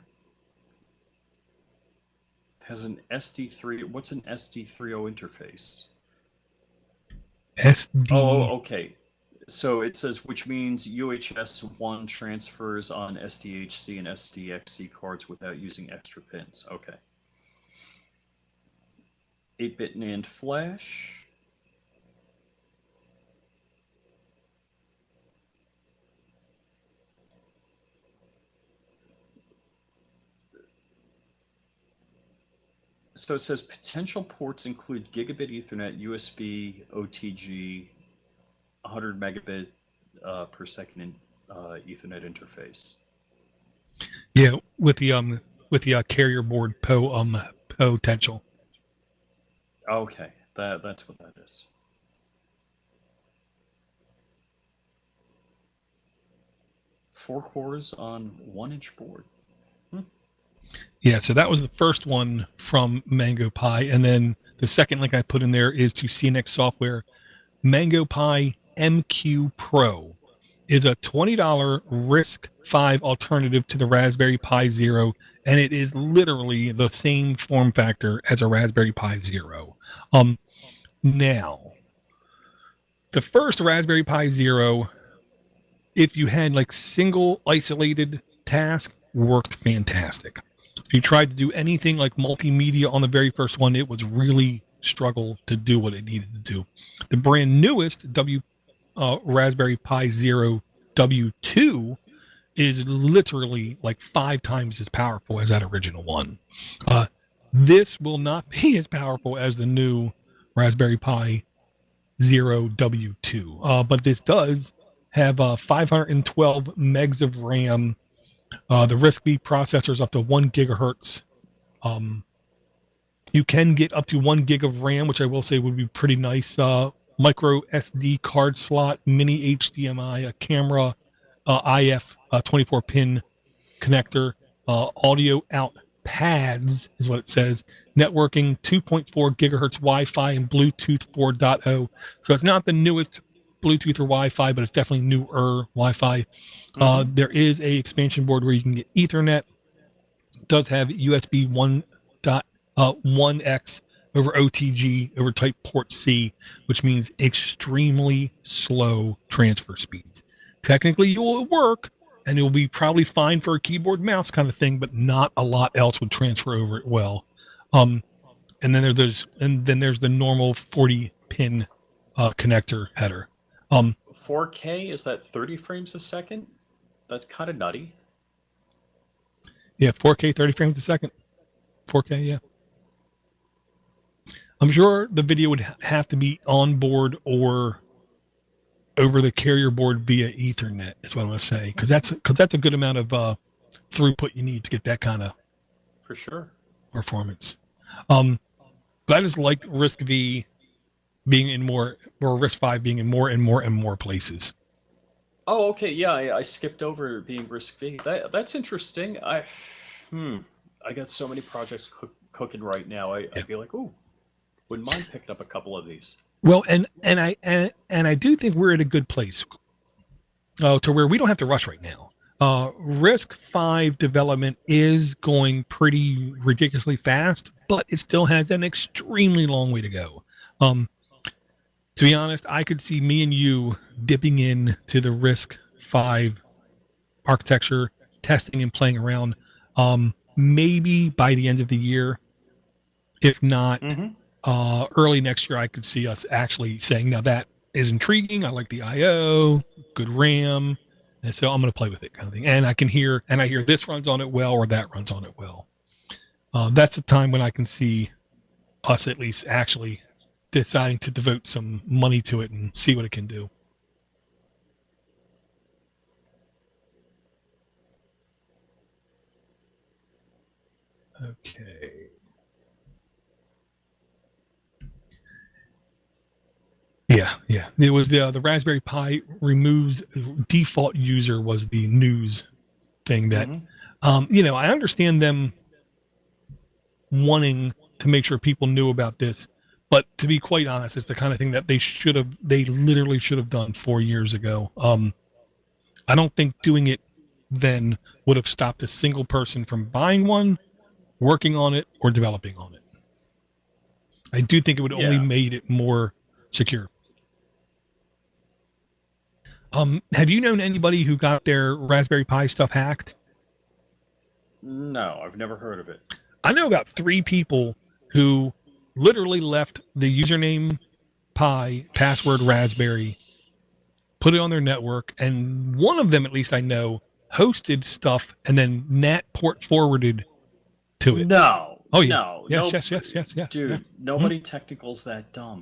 [SPEAKER 1] Has an SD3. What's an SD3.0 interface?
[SPEAKER 2] SD.
[SPEAKER 1] Oh, okay. So it says, which means UHS-1 transfers on SDHC and SDXC cards without using extra pins. Okay. 8-bit NAND flash. So it says potential ports include gigabit Ethernet, USB, OTG, 100 megabit per second Ethernet interface.
[SPEAKER 2] Yeah, with the carrier board potential.
[SPEAKER 1] Okay, that's what that is. Four cores on 1-inch board.
[SPEAKER 2] Yeah, so that was the first one from Mango Pi, and then the second link I put in there is to CNX Software. Mango Pi MQ Pro is a $20 RISC-V alternative to the Raspberry Pi Zero, and it is literally the same form factor as a Raspberry Pi Zero. Now, the first Raspberry Pi Zero, if you had like single isolated task, worked fantastic. If you tried to do anything like multimedia on the very first one, it was really struggle to do what it needed to do. The brand newest Raspberry Pi Zero W2 is literally like 5 times as powerful as that original one. This will not be as powerful as the new Raspberry Pi Zero W2, but this does have 512 megs of RAM. The RISC-V processor is up to 1 gigahertz. You can get up to 1 gig of RAM, which I will say would be pretty nice. Micro SD card slot, mini HDMI, a camera, IF 24-pin connector, audio out pads is what it says. Networking 2.4 gigahertz Wi-Fi and Bluetooth 4.0. So it's not the newest Bluetooth or Wi-Fi, but it's definitely newer Wi-Fi. There is a expansion board where you can get Ethernet. It does have USB 1.1x over OTG over type port C, which means extremely slow transfer speeds. Technically, it will work, and it will be probably fine for a keyboard mouse kind of thing, but not a lot else would transfer over it well. And then there's the normal 40 pin connector header.
[SPEAKER 1] 4K, is that 30 frames a second? That's kind of nutty.
[SPEAKER 2] Yeah, 4K 30 frames a second. 4K, yeah. I'm sure the video would have to be on board or over the carrier board via Ethernet is what I'm going to say, because that's a good amount of throughput you need to get that kind of
[SPEAKER 1] for sure
[SPEAKER 2] performance. But I just liked RISC-V being in more, or RISC-V being in more and more and more places.
[SPEAKER 1] Oh, okay, yeah, I skipped over being RISC-V. That's interesting. I got so many projects cooking right now. I'd be like, ooh, wouldn't mind picking up a couple of these.
[SPEAKER 2] Well, and I do think we're at a good place to where we don't have to rush right now. RISC-V development is going pretty ridiculously fast, but it still has an extremely long way to go. To be honest, I could see me and you dipping in to the RISC-V architecture, testing and playing around, maybe by the end of the year. If not, early next year, I could see us actually saying, now that is intriguing. I like the I/O, good RAM. And so I'm going to play with it kind of thing. And I hear this runs on it well, or that runs on it well. That's a time when I can see us at least actually deciding to devote some money to it and see what it can do. Okay. Yeah. It was the Raspberry Pi removes default user was the news thing that, I understand them wanting to make sure people knew about this, but to be quite honest, it's the kind of thing that they literally should have done 4 years ago. I don't think doing it then would have stopped a single person from buying one, working on it, or developing on it. I do think it would only made it more secure. Have you known anybody who got their Raspberry Pi stuff hacked?
[SPEAKER 1] No, I've never heard of it.
[SPEAKER 2] I know about 3 people who literally left the username Pi, password Raspberry, put it on their network, and one of them, at least I know, hosted stuff and then NAT port forwarded to it.
[SPEAKER 1] No.
[SPEAKER 2] Oh yeah.
[SPEAKER 1] No.
[SPEAKER 2] Yes.
[SPEAKER 1] Dude, nobody technical's that dumb.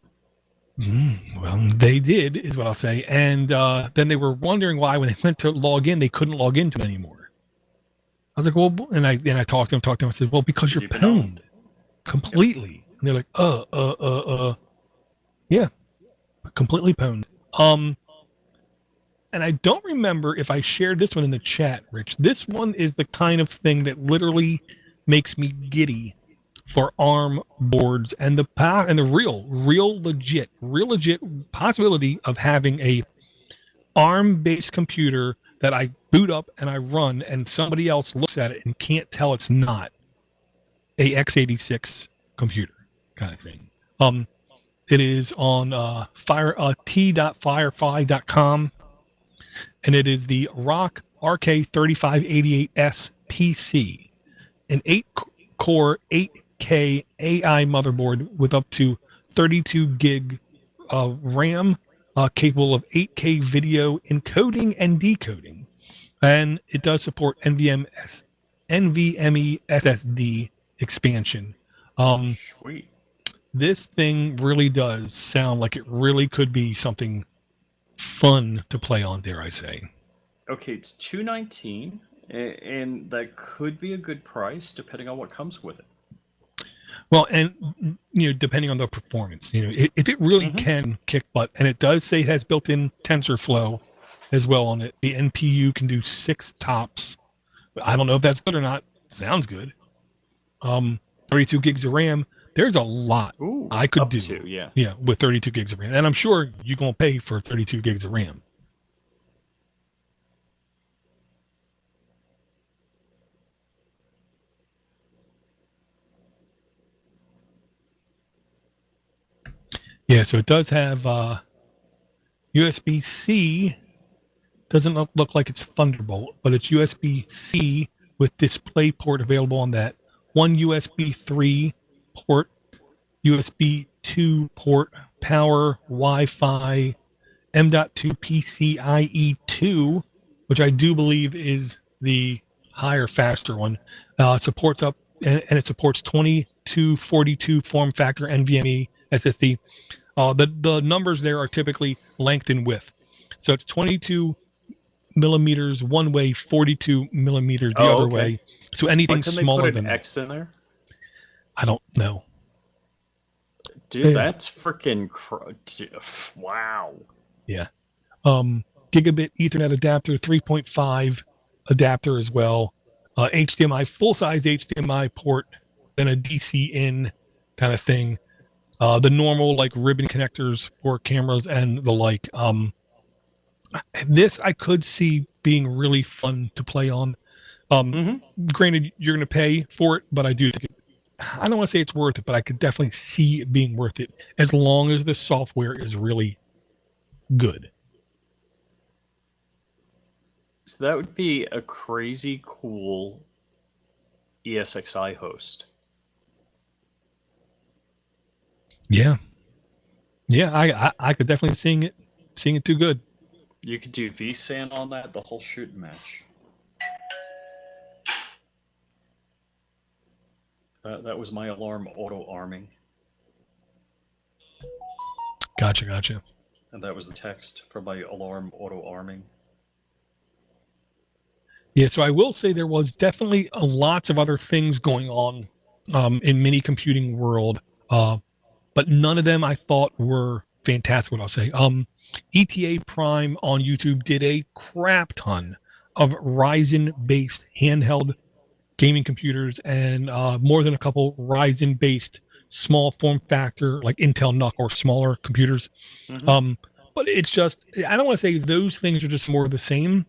[SPEAKER 2] Well, they did, is what I'll say. And then they were wondering why, when they went to log in, they couldn't log into it anymore. I was like, well, and I talked to them. I said, well, because you're pwned completely. And they're like, yeah, completely pwned. And I don't remember if I shared this one in the chat, Rich. This one is the kind of thing that literally makes me giddy for ARM boards and the power and the real legit possibility of having a ARM-based computer that I boot up and I run, and somebody else looks at it and can't tell it's not a x86 computer kind of thing. It is on t.firefly.com, and it is the ROC RK3588S PC, an 8-core 8K AI motherboard with up to 32 gig of RAM, capable of 8K video encoding and decoding, and it does support NVMe SSD expansion.
[SPEAKER 1] Sweet.
[SPEAKER 2] This thing really does sound like it really could be something fun to play on, dare I say.
[SPEAKER 1] Okay, it's $219, and that could be a good price depending on what comes with it.
[SPEAKER 2] Well, and depending on the performance, if it really can kick butt, and it does say it has built-in TensorFlow as well on it. The NPU can do 6 tops. I don't know if that's good or not. sounds good. 32 gigs of RAM. There's a lot
[SPEAKER 1] Ooh,
[SPEAKER 2] I could
[SPEAKER 1] up
[SPEAKER 2] do.
[SPEAKER 1] to, yeah.
[SPEAKER 2] Yeah, with 32 gigs of RAM. And I'm sure you're going to pay for 32 gigs of RAM. Yeah, so it does have USB-C. Doesn't look like it's Thunderbolt, but it's USB-C with display port available on that. One USB 3 port, USB 2 port, power, Wi-Fi, M.2 PCIe 2, which I do believe is the higher, faster one. It supports up and it supports 2242 form factor NVMe SSD. The numbers there are typically length and width, so it's 22 millimeters one way, 42 millimeters the other way. So anything
[SPEAKER 1] Why couldn't they put
[SPEAKER 2] smaller
[SPEAKER 1] an
[SPEAKER 2] than
[SPEAKER 1] X in there?
[SPEAKER 2] I don't know.
[SPEAKER 1] Dude, that's freaking wow.
[SPEAKER 2] Yeah. Gigabit Ethernet adapter, 3.5 adapter as well. HDMI, full-size HDMI port, then a DC in kind of thing. The normal like ribbon connectors for cameras and the like. This I could see being really fun to play on. Granted, you're going to pay for it, but I do think I don't want to say it's worth it, but I could definitely see it being worth it as long as the software is really good.
[SPEAKER 1] So that would be a crazy cool ESXi host.
[SPEAKER 2] Yeah. I could definitely seeing it too good.
[SPEAKER 1] You could do vSAN on that, the whole shooting match. That was my alarm auto-arming.
[SPEAKER 2] Gotcha.
[SPEAKER 1] And that was the text for my alarm auto-arming.
[SPEAKER 2] Yeah, so I will say there was definitely lots of other things going on in mini computing world, but none of them I thought were fantastic. What I'll say, ETA Prime on YouTube did a crap ton of Ryzen-based handheld gaming computers and more than a couple Ryzen-based small form factor like Intel NUC or smaller computers. But it's just I don't want to say those things are just more of the same.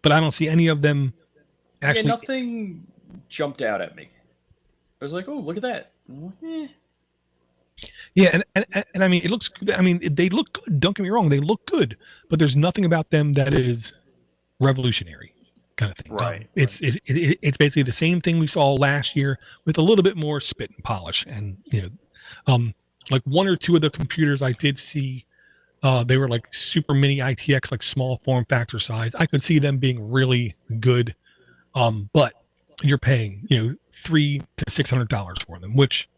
[SPEAKER 2] But I don't see any of them actually.
[SPEAKER 1] Yeah, nothing jumped out at me. I was like, oh, look at that.
[SPEAKER 2] Yeah, and I mean, it looks. I mean, they look good. Don't get me wrong; they look good. But there's nothing about them that is revolutionary, kind of thing.
[SPEAKER 1] Right.
[SPEAKER 2] It's basically the same thing we saw last year with a little bit more spit and polish. And like one or two of the computers I did see. They were like super mini ITX, like small form factor size. I could see them being really good. But you're paying, $300 to $600 for them, which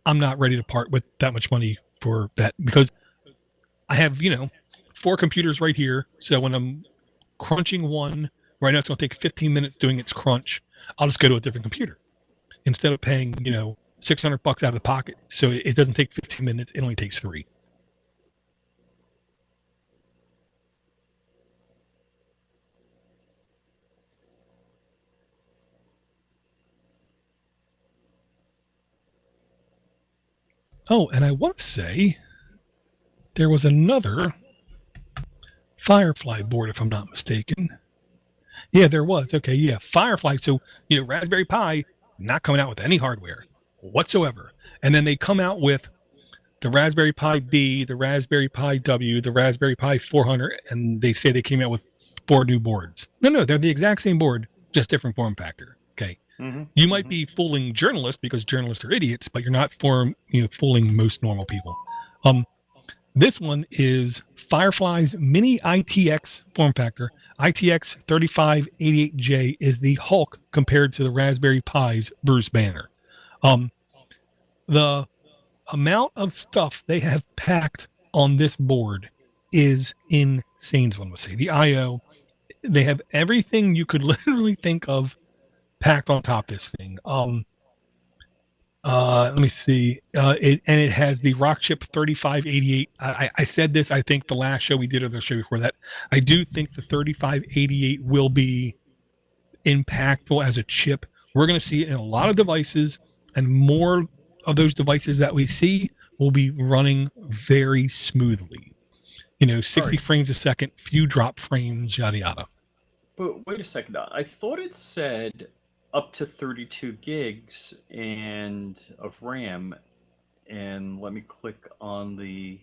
[SPEAKER 2] I'm not ready to part with that much money for that because I have, 4 computers right here. So when I'm crunching one right now, it's going to take 15 minutes doing its crunch. I'll just go to a different computer instead of paying, $600 out of the pocket. So it doesn't take 15 minutes. It only takes 3. Oh, and I want to say there was another Firefly board, if I'm not mistaken. Yeah, there was. Okay, yeah, Firefly. So, Raspberry Pi not coming out with any hardware whatsoever. And then they come out with the Raspberry Pi B, the Raspberry Pi W, the Raspberry Pi 400, and they say they came out with 4 new boards. No, they're the exact same board, just different form factor. Okay. You might be fooling journalists because journalists are idiots, but you're not fooling most normal people. This one is Firefly's mini ITX form factor. ITX 3588J is the Hulk compared to the Raspberry Pi's Bruce Banner. The amount of stuff they have packed on this board is insane, one would say. The I/O, they have everything you could literally think of packed on top of this thing. Let me see. It has the Rockchip 3588. I said this, I think the last show we did or the show before that. I do think the 3588 will be impactful as a chip we're going to see it in a lot of devices, and more of those devices that we see will be running very smoothly. 60
[SPEAKER 1] Alright,
[SPEAKER 2] frames a second, few drop frames, yada yada.
[SPEAKER 1] but wait a second. I thought it said up to 32 gigs and of RAM, and let me click on the.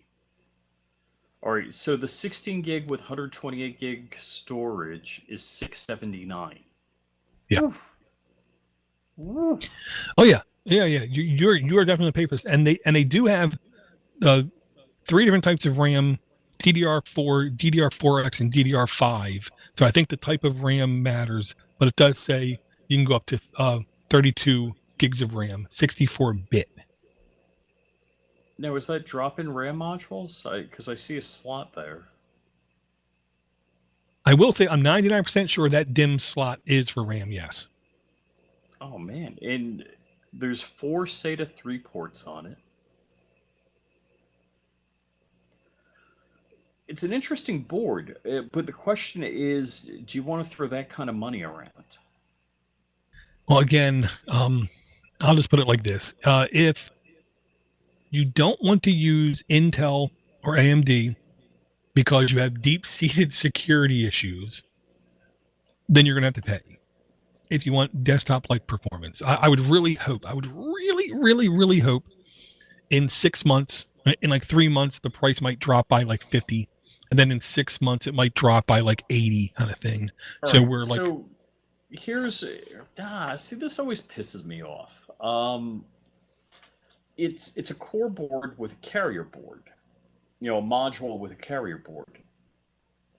[SPEAKER 1] All right, so the 16 gig with 128 gig storage is 679.
[SPEAKER 2] Yeah.
[SPEAKER 1] Oof. Oof.
[SPEAKER 2] Oh yeah, yeah, yeah. You are definitely the papers, and they do have uh, three different types of RAM: DDR4, DDR4X, and DDR5. So I think the type of RAM matters, but it does say you can go up to 32 gigs of RAM, 64-bit.
[SPEAKER 1] Now, is that drop-in RAM modules? Because I see a slot there.
[SPEAKER 2] I will say I'm 99% sure that DIMM slot is for RAM. Yes.
[SPEAKER 1] Oh man, and there's four SATA 3 ports on it. It's an interesting board, but the question is, do you want to throw that kind of money around?
[SPEAKER 2] Well, again, I'll just put it like this: if you don't want to use Intel or AMD because you have deep-seated security issues, then you're going to have to pay. If you want desktop-like performance, I would really hope, I would really hope in 6 months, in like 3 months, the price might drop by like 50, and then in 6 months it might drop by like 80, kind of thing.
[SPEAKER 1] All
[SPEAKER 2] So
[SPEAKER 1] right,
[SPEAKER 2] we're like,
[SPEAKER 1] so here's see, this always pisses me off. It's a core board with a carrier board, a module with a carrier board.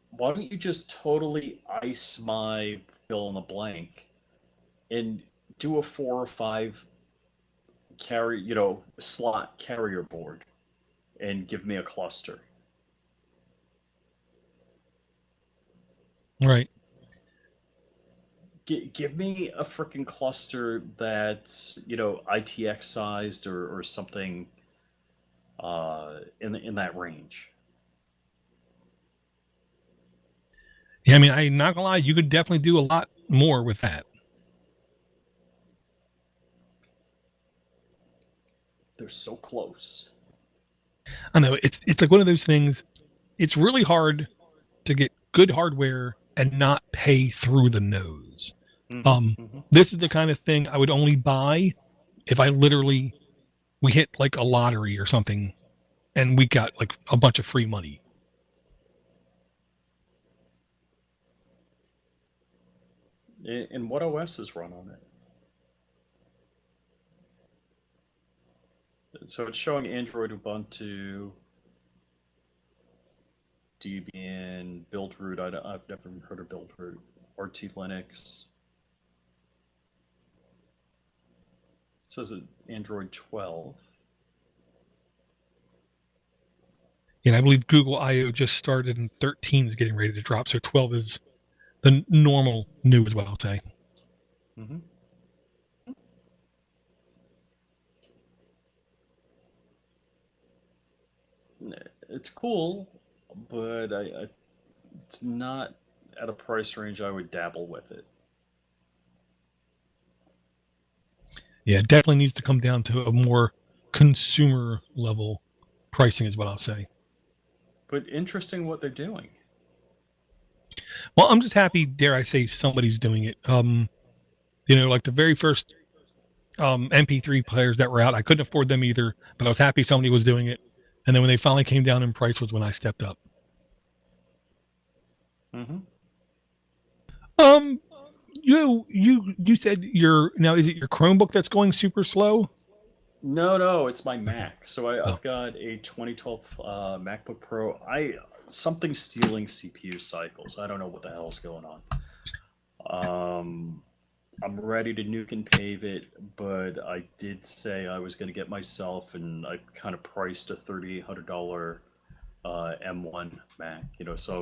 [SPEAKER 1] Why don't you just totally ice my fill in the blank and do a 4 or 5 carry, slot carrier board and give me a cluster?
[SPEAKER 2] right.
[SPEAKER 1] Give me a freaking cluster that's ITX sized or something in that range.
[SPEAKER 2] Yeah, I mean, I'm not gonna lie, you could definitely do a lot more with that.
[SPEAKER 1] They're so close.
[SPEAKER 2] I know it's like one of those things. It's really hard to get good hardware and not pay through the nose.
[SPEAKER 1] Hmm. Hmm.
[SPEAKER 2] This is the kind of thing I would only buy if we hit like a lottery or something, and we got like a bunch of free money.
[SPEAKER 1] And what OSs run on it? So it's showing Android, Ubuntu, Debian, Buildroot. I've never heard of Buildroot. RT Linux. It says it Android 12.
[SPEAKER 2] And I believe Google I/O just started, and 13 is getting ready to drop. So 12 is the normal new, is what I'll say.
[SPEAKER 1] Mm-hmm. It's cool, but it's not at a price range I would dabble with it.
[SPEAKER 2] Yeah, it definitely needs to come down to a more consumer level pricing, is what I'll say.
[SPEAKER 1] But interesting what they're doing.
[SPEAKER 2] Well, I'm just happy, dare I say, somebody's doing it. Like the very first MP3 players that were out, I couldn't afford them either, but I was happy somebody was doing it. And then when they finally came down in price was when I stepped up.
[SPEAKER 1] Mm-hmm.
[SPEAKER 2] You said now, is it your Chromebook that's going super slow?
[SPEAKER 1] No, it's my Mac. So
[SPEAKER 2] Oh,
[SPEAKER 1] I've got a 2012 MacBook Pro. Something stealing CPU cycles. I don't know what the hell's going on. I'm ready to nuke and pave it, but I did say I was going to get myself, and I kind of priced a $3,800 M1 Mac. So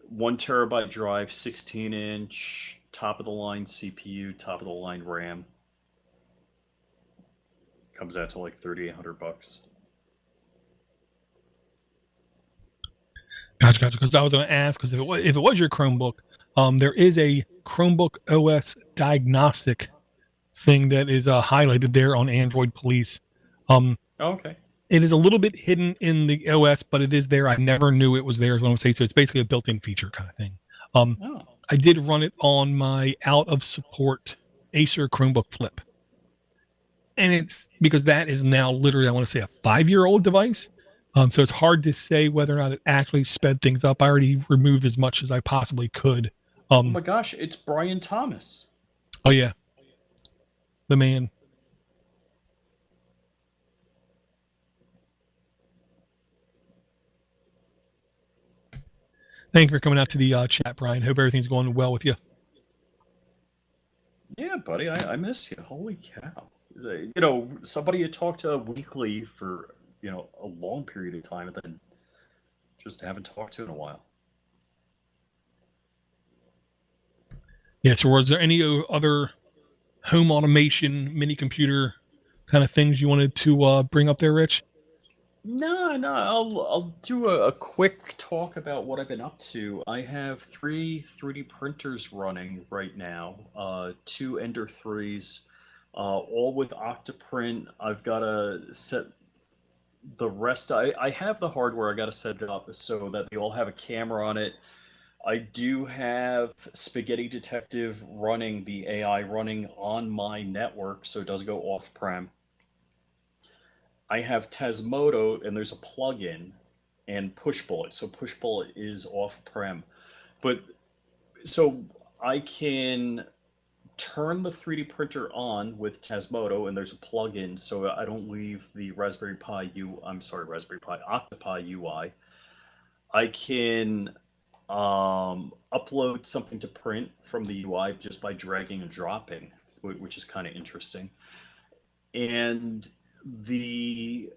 [SPEAKER 1] 1 TB drive, 16-inch, top of the line CPU, top of the line RAM. Comes out to like $3,800.
[SPEAKER 2] gotcha. Because I was going to ask, because if it was your Chromebook, there is a Chromebook OS diagnostic thing that is highlighted there on Android Police. Um,
[SPEAKER 1] Okay.
[SPEAKER 2] it is a little bit hidden in the OS, but it is there. I never knew it was there, is what I'm saying. So it's basically a built-in feature kind of thing.
[SPEAKER 1] Oh.
[SPEAKER 2] I did run it on my out of support Acer Chromebook Flip. And it's because that is now literally, I want to say, a 5-year-old device. So it's hard to say whether or not it actually sped things up. I already removed as much as I possibly could.
[SPEAKER 1] Oh my gosh, it's Brian Thomas.
[SPEAKER 2] Oh yeah, the man. Thank you for coming out to the chat, Brian. Hope everything's going well with you.
[SPEAKER 1] Yeah, buddy, I miss you. Holy cow. You know, somebody you talk to weekly for, a long period of time and then just haven't talked to in a while.
[SPEAKER 2] Yeah. So was there any other home automation, mini computer kind of things you wanted to bring up there, Rich?
[SPEAKER 1] No, I'll do a quick talk about what I've been up to. I have three 3D printers running right now, two Ender 3s, all with Octoprint. I've got to set the rest. I have the hardware, I got to set it up so that they all have a camera on it. I do have Spaghetti Detective running, the AI running on my network, so it does go off-prem. I have Tasmodo, and there's a plugin, and Pushbullet. So Pushbullet is off-prem. But so I can turn the 3D printer on with Tasmodo, and there's a plugin, so I don't leave the Raspberry Pi Raspberry Pi Octopi UI. I can upload something to print from the UI just by dragging and dropping, which is kind of interesting. And the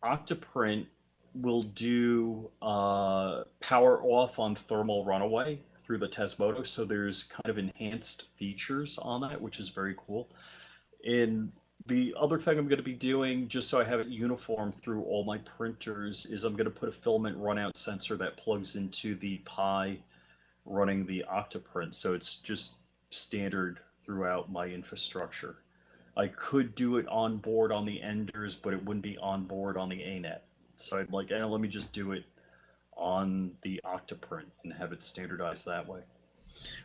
[SPEAKER 1] Octoprint will do power off on thermal runaway through the Tasmodo, so there's kind of enhanced features on that, which is very cool. And the other thing I'm going to be doing, just so I have it uniform through all my printers, is I'm going to put a filament runout sensor that plugs into the Pi running the Octoprint, so it's just standard throughout my infrastructure. I could do it on board on the Enders, but it wouldn't be on board on the ANET. So I'd like, let me just do it on the Octoprint and have it standardized that way.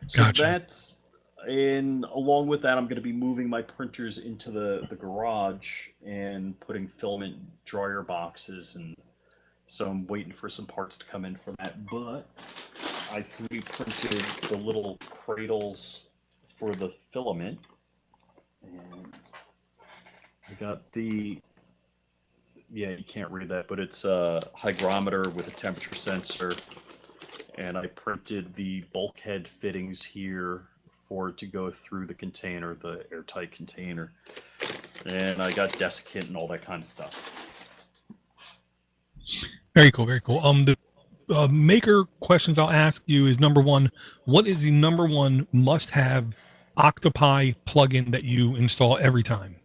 [SPEAKER 1] So
[SPEAKER 2] Gotcha.
[SPEAKER 1] that's, and along with that, I'm going to be moving my printers into the garage and putting filament dryer boxes. And so I'm waiting for some parts to come in for that. But I 3D printed the little cradles for the filament. And I got the, yeah, you can't read that, but it's a hygrometer with a temperature sensor. And I printed the bulkhead fittings here for it to go through the container, the airtight container. And I got desiccant and all that kind of stuff.
[SPEAKER 2] Very cool, very cool. The maker questions I'll ask you is, number one, what is the number one must-have Octopi plugin that you install every time?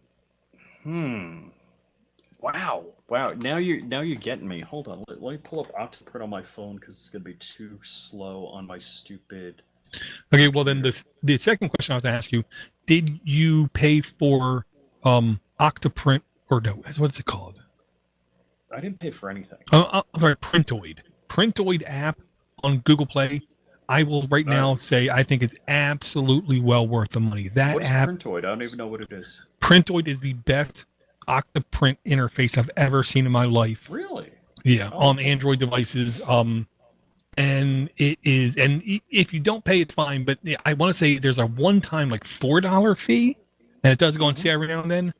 [SPEAKER 1] Wow. Now you're getting me. Hold on. Let me pull up Octoprint on my phone because it's gonna be too slow on my stupid.
[SPEAKER 2] Okay, well then the second question I was to ask you, did you pay for Octoprint, or no, what's it called?
[SPEAKER 1] I didn't pay for anything.
[SPEAKER 2] I'm sorry, Printoid app on Google Play. I will right now say I think it's absolutely well worth the money. That
[SPEAKER 1] what is
[SPEAKER 2] app,
[SPEAKER 1] Printoid? I don't even know what it is.
[SPEAKER 2] Printoid, is the best Octoprint interface I've ever seen in my life.
[SPEAKER 1] Really?
[SPEAKER 2] Yeah, on Android devices. And it is, and if you don't pay, it's fine. But I want to say there's a one-time like $4 fee, and it does go on sale every now and then.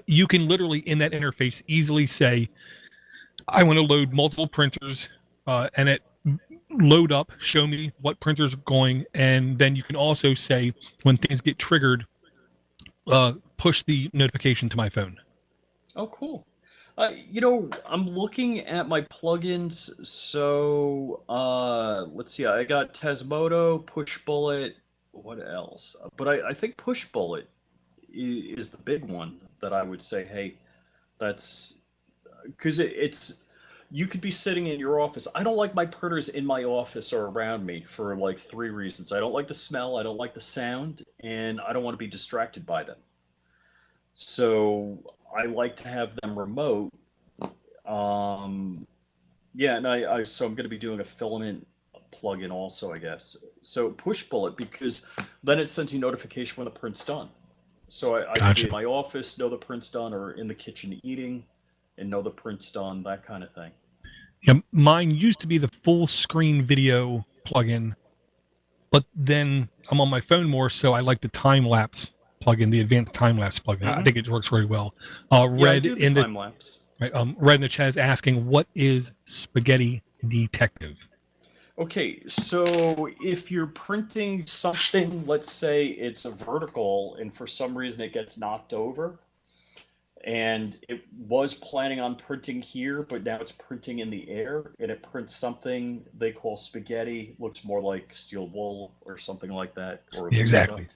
[SPEAKER 2] You can literally in that interface easily say, I want to load multiple printers, and it load up, show me what printers are going, and then you can also say when things get triggered, push the notification to my phone.
[SPEAKER 1] Oh, cool. I'm looking at my plugins. So, let's see. I got Tasmodo, Pushbullet. What else? But I think Pushbullet is the big one that I would say, hey, that's because it's you could be sitting in your office. I don't like my printers in my office or around me for like 3 reasons. I don't like the smell, I don't like the sound, and I don't want to be distracted by them. So I like to have them remote. Um, yeah, and so I'm going to be doing a filament plugin also, I guess. So push bullet, because then it sends you notification when the print's done. So I could be
[SPEAKER 2] Gotcha.
[SPEAKER 1] in my office, know the print's done, or in the kitchen eating, and know the print's done, that kind of thing.
[SPEAKER 2] Yeah, mine used to be the full screen video plugin, but then I'm on my phone more, so I like the time lapse plugin, the advanced time lapse plugin. I
[SPEAKER 1] Hmm.
[SPEAKER 2] think it works very well.
[SPEAKER 1] Yeah, I
[SPEAKER 2] Red
[SPEAKER 1] do the
[SPEAKER 2] in the
[SPEAKER 1] time lapse.
[SPEAKER 2] right, Red in the chat is asking, what is Spaghetti Detective?
[SPEAKER 1] Okay, so if you're printing something, let's say it's a vertical, and for some reason it gets knocked over, and it was planning on printing here, but now it's printing in the air, and it prints something they call spaghetti, looks more like steel wool or something like that, or
[SPEAKER 2] Yeah,
[SPEAKER 1] aluminum.
[SPEAKER 2] exactly.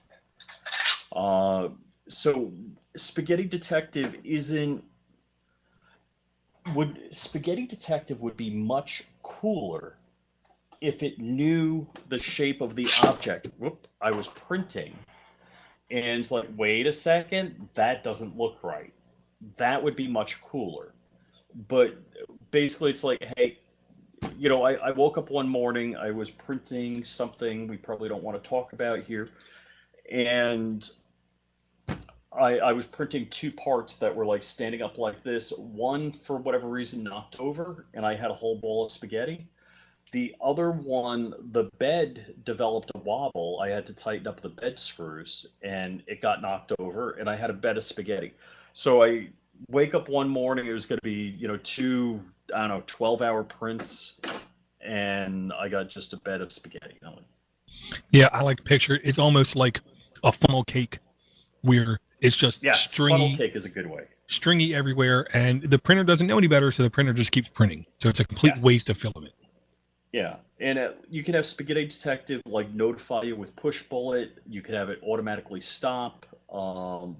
[SPEAKER 1] Uh, so Spaghetti Detective isn't would Spaghetti Detective would be much cooler if it knew the shape of the object. Whoop, I was printing, and it's like, wait a second, that doesn't look right. That would be much cooler. But basically, it's like, hey, I woke up one morning, I was printing something we probably don't want to talk about here, and I was printing two parts that were like standing up like this. One, for whatever reason, knocked over, and I had a whole bowl of spaghetti. The other one, the bed developed a wobble. I had to tighten up the bed screws, and it got knocked over, and I had a bed of spaghetti. So I wake up one morning, it was going to be, two, I don't know, 12-hour prints, and I got just a bed of spaghetti.
[SPEAKER 2] Yeah, I like the picture. It's almost like a funnel cake where it's just
[SPEAKER 1] Yes, funnel cake is a good way.
[SPEAKER 2] stringy everywhere, and the printer doesn't know any better, so the printer just keeps printing. So it's a complete
[SPEAKER 1] Yes.
[SPEAKER 2] waste of filament.
[SPEAKER 1] Yeah, and you can have Spaghetti Detective like notify you with push bullet. You can have it automatically stop.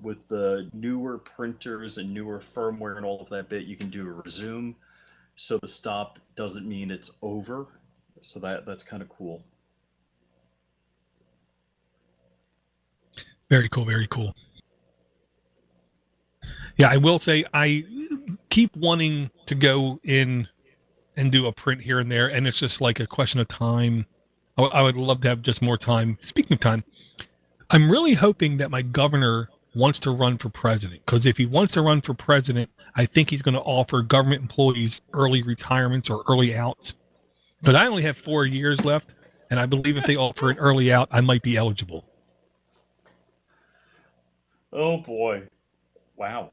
[SPEAKER 1] With the newer printers and newer firmware and all of that bit, you can do a resume, so the stop doesn't mean it's over. So that's kind of cool.
[SPEAKER 2] Very cool. Very cool. Yeah, I will say I keep wanting to go in and do a print here and there, and it's just like a question of time. I would love to have just more time. Speaking of time, I'm really hoping that my governor wants to run for president, because if he wants to run for president, I think he's going to offer government employees early retirements or early outs. But I only have 4 years left, and I believe if they offer an early out, I might be eligible.
[SPEAKER 1] Oh boy! Wow.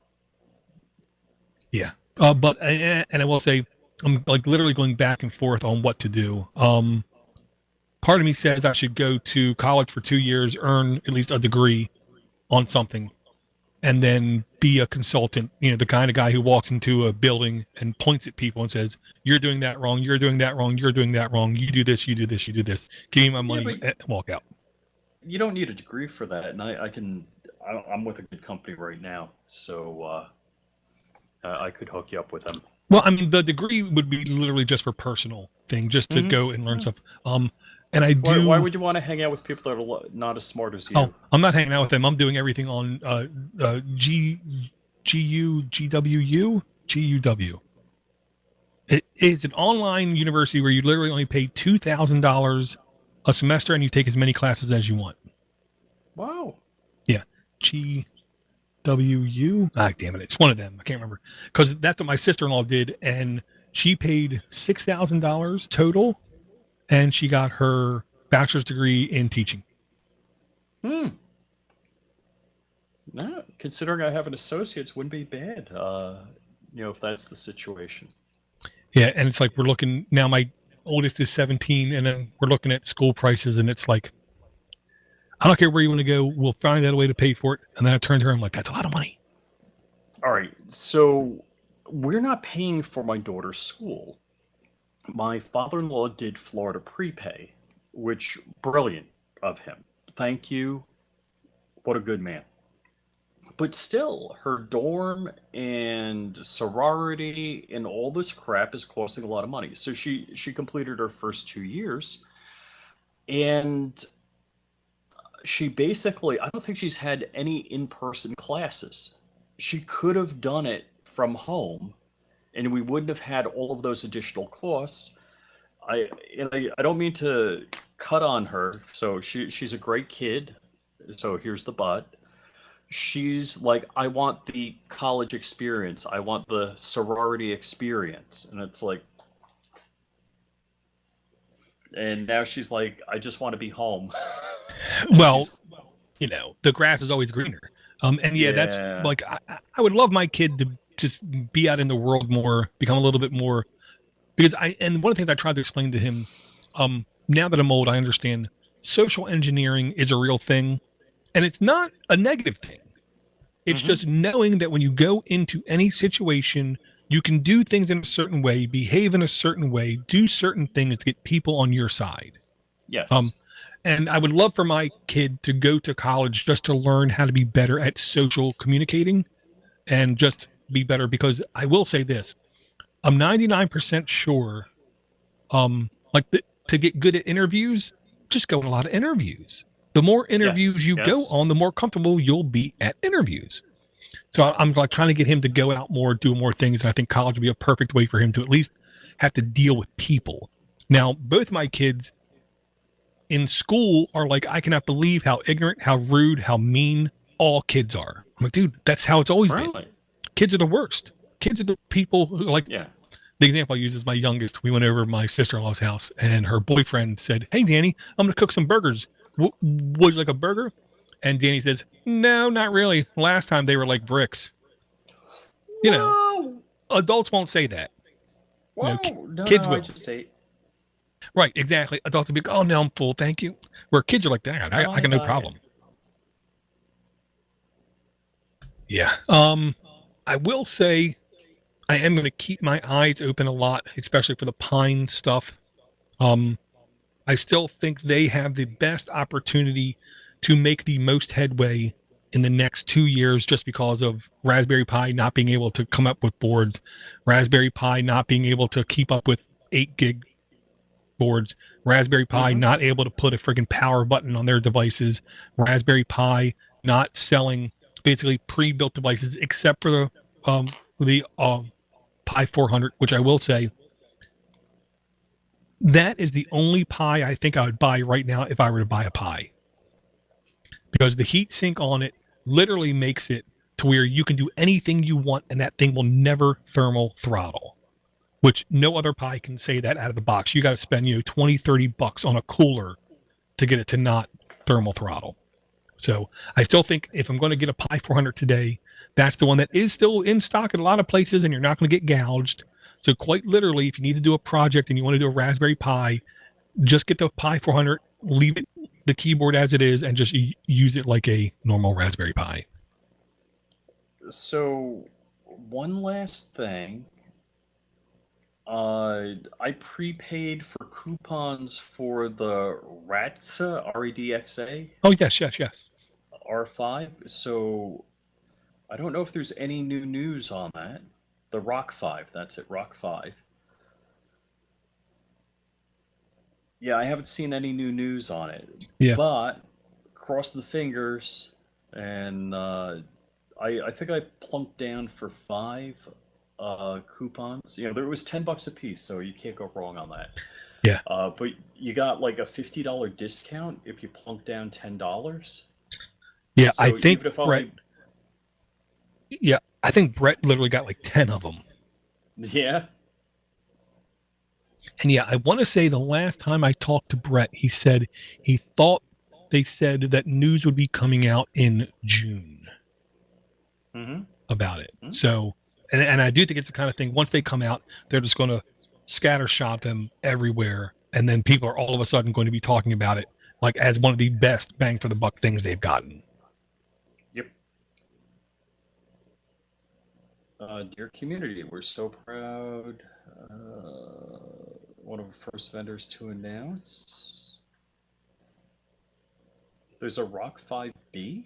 [SPEAKER 2] Yeah. But and I will say, I'm like literally going back and forth on what to do. Part of me says I should go to college for 2 years, earn at least a degree on something, and then be a consultant. You know, the kind of guy who walks into a building and points at people and says, "You're doing that wrong. You're doing that wrong. You're doing that wrong. You do this. You do this. You do this. Give me my
[SPEAKER 1] Yeah,
[SPEAKER 2] money
[SPEAKER 1] but
[SPEAKER 2] and walk out."
[SPEAKER 1] you don't need a degree for that, and I'm with a good company right now, so I could hook you up with them.
[SPEAKER 2] Well, I mean, the degree would be literally just for personal thing, just to
[SPEAKER 1] Hmm.
[SPEAKER 2] go and learn stuff. And I
[SPEAKER 1] Why
[SPEAKER 2] do.
[SPEAKER 1] would you want to hang out with people that are not as smart as
[SPEAKER 2] Oh,
[SPEAKER 1] you?
[SPEAKER 2] I'm not hanging out with them. I'm doing everything on GUW. It is an online university where you literally only pay $2,000 a semester, and you take as many classes as you want.
[SPEAKER 1] Wow.
[SPEAKER 2] Yeah, GWU. Ah, damn it, it's one of them. I can't remember, because that's what my sister-in-law did, and she paid $6,000 total, and she got her bachelor's degree in teaching.
[SPEAKER 1] Hmm. No, considering I have an associate's, wouldn't be bad. If that's the situation.
[SPEAKER 2] Yeah, and it's like we're looking now. My oldest is 17, and then we're looking at school prices, and it's like, I don't care where you want to go. We'll find out a way to pay for it. And then I turned to her. I'm like, that's a lot of money.
[SPEAKER 1] All right, so we're not paying for my daughter's school. My father-in-law did Florida prepay, which brilliant of him. Thank you. What a good man. But still, her dorm and sorority and all this crap is costing a lot of money. So she completed her first 2 years, and she basically, I don't think she's had any in-person classes. she could have done it from home, and we wouldn't have had all of those additional costs. I don't mean to cut on her. So she's a great kid. So here's the but. She's like, I want the college experience. I want the sorority experience. And it's like, and now she's like, I just want to be home. And
[SPEAKER 2] Well,
[SPEAKER 1] she's,
[SPEAKER 2] you know, the grass is always greener. And yeah, that's
[SPEAKER 1] yeah.
[SPEAKER 2] like I would love my kid to just be out in the world more, become a little bit more, because and one of the things I tried to explain to him, now that I'm old, I understand social engineering is a real thing, and it's not a negative thing. It's
[SPEAKER 1] Mm-hmm.
[SPEAKER 2] just knowing that when you go into any situation, you can do things in a certain way, behave in a certain way, do certain things to get people on your side. Um,
[SPEAKER 1] Yes.
[SPEAKER 2] and I would love for my kid to go to college just to learn how to be better at social communicating and just be better. Because I will say this, I'm 99% sure, to get good at interviews, just go on a lot of interviews. The more
[SPEAKER 1] Yes.
[SPEAKER 2] interviews you go
[SPEAKER 1] Yes.
[SPEAKER 2] on, the more comfortable you'll be at interviews. So I'm like trying to get him to go out more, do more things. And I think college would be a perfect way for him to at least have to deal with people. Now, both my kids in school are like, I cannot believe how ignorant, how rude, how mean all kids are. I'm like, dude, that's how it's always been.
[SPEAKER 1] Really?
[SPEAKER 2] Kids are the worst. Kids are the people who like,
[SPEAKER 1] Yeah.
[SPEAKER 2] the example I use is my youngest. We went over to my sister-in-law's house and her boyfriend said, "Hey, Danny, I'm going to cook some burgers. Would you like a burger?" And Danny says, "No, not really. Last time they were like bricks." You know,
[SPEAKER 1] Whoa.
[SPEAKER 2] adults won't say that. You know,
[SPEAKER 1] Whoa. No,
[SPEAKER 2] kids
[SPEAKER 1] no, I
[SPEAKER 2] will.
[SPEAKER 1] just ate.
[SPEAKER 2] Right, exactly. Adults will be like, "Oh, no, I'm full. Thank you." Where kids are like, "Dad, I
[SPEAKER 1] Bye
[SPEAKER 2] got no
[SPEAKER 1] bye.
[SPEAKER 2] problem." Yeah. I will say I am going to keep my eyes open a lot, especially for the Pine stuff. Um, I still think they have the best opportunity to make the most headway in the next 2 years just because of Raspberry Pi not being able to come up with boards, Raspberry Pi not being able to keep up with 8 gig boards, Raspberry Pi
[SPEAKER 1] Mm-hmm.
[SPEAKER 2] not able to put a friggin' power button on their devices, Raspberry Pi not selling basically pre-built devices except for the Pi 400, which I will say that is the only Pi I think I would buy right now if I were to buy a Pi, because the heat sink on it literally makes it to where you can do anything you want and that thing will never thermal throttle, which no other Pi can say that out of the box. You got to spend, 20, $30 on a cooler to get it to not thermal throttle. So I still think if I'm going to get a Pi 400 today, that's the one that is still in stock at a lot of places and you're not going to get gouged. So quite literally, if you need to do a project and you want to do a Raspberry Pi, just get the Pi 400, leave it the keyboard as it is, and just use it like a normal Raspberry Pi.
[SPEAKER 1] So, one last thing. I prepaid for coupons for the RADXA, REDXA,
[SPEAKER 2] Oh yes, yes, yes.
[SPEAKER 1] R5. So, I don't know if there's any new news on that. The Rock 5, that's it, Rock 5. Yeah, I haven't seen any new news on it,
[SPEAKER 2] Yeah.
[SPEAKER 1] but cross the fingers, and I think I plunked down for five coupons. You know, there was $10 a piece, so you can't go wrong on that.
[SPEAKER 2] Yeah.
[SPEAKER 1] But you got like a $50 discount if you plunk down $10.
[SPEAKER 2] Yeah. I
[SPEAKER 1] So
[SPEAKER 2] think
[SPEAKER 1] even if
[SPEAKER 2] Brett.
[SPEAKER 1] I,
[SPEAKER 2] Yeah, I think Brett literally got like 10 of them.
[SPEAKER 1] yeah,
[SPEAKER 2] And yeah, I want to say the last time I talked to Brett, he said he thought they said that news would be coming out in June
[SPEAKER 1] mm-hmm.
[SPEAKER 2] about it.
[SPEAKER 1] Mm-hmm.
[SPEAKER 2] So, and I do think it's the kind of thing, once they come out, they're just going to scattershot them everywhere. And then people are all of a sudden going to be talking about it like as one of the best bang for the buck things they've gotten.
[SPEAKER 1] Yep. Dear community, we're so proud. One of the first vendors to announce. There's a Rock 5B.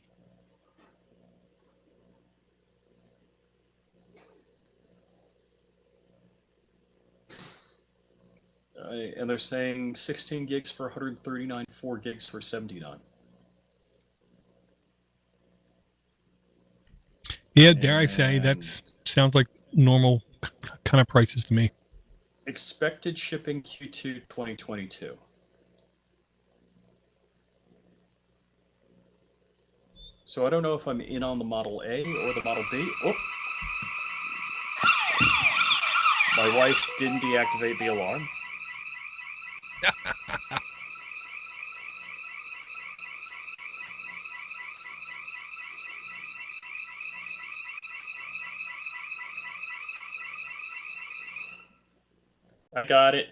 [SPEAKER 1] And they're saying 16 gigs for 139, 4 gigs for 79.
[SPEAKER 2] Yeah, dare I say,
[SPEAKER 1] And
[SPEAKER 2] sounds like normal kind of prices to me.
[SPEAKER 1] expected shipping Q2 2022. So I don't know if I'm in on the Model A or the Model B. Oh, my wife didn't deactivate the alarm. I got it.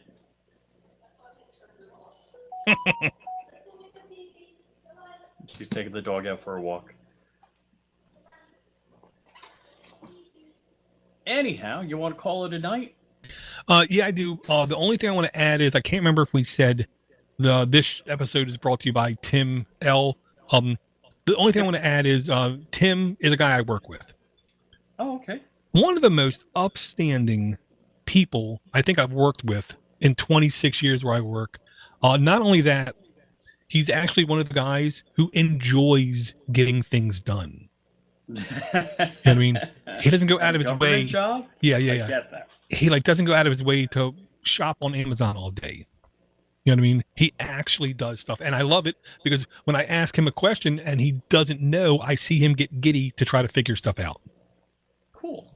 [SPEAKER 1] She's taking the dog out for a walk. Anyhow, you want to call it a night?
[SPEAKER 2] Yeah, I do. The only thing I want to add is I can't remember if we said this episode is brought to you by Tim L. The only thing I want to add is Tim is a guy I work with.
[SPEAKER 1] Oh, okay.
[SPEAKER 2] One of the most upstanding people I think I've worked with in 26 years where I work. Not only that, he's actually one of the guys who enjoys getting things done. I mean, he doesn't go out of his way.
[SPEAKER 1] Job?
[SPEAKER 2] Yeah.
[SPEAKER 1] I get that.
[SPEAKER 2] He doesn't go out of his way to shop on Amazon all day. You know what I mean? He actually does stuff, and I love it because when I ask him a question and he doesn't know, I see him get giddy to try to figure stuff out.
[SPEAKER 1] Cool.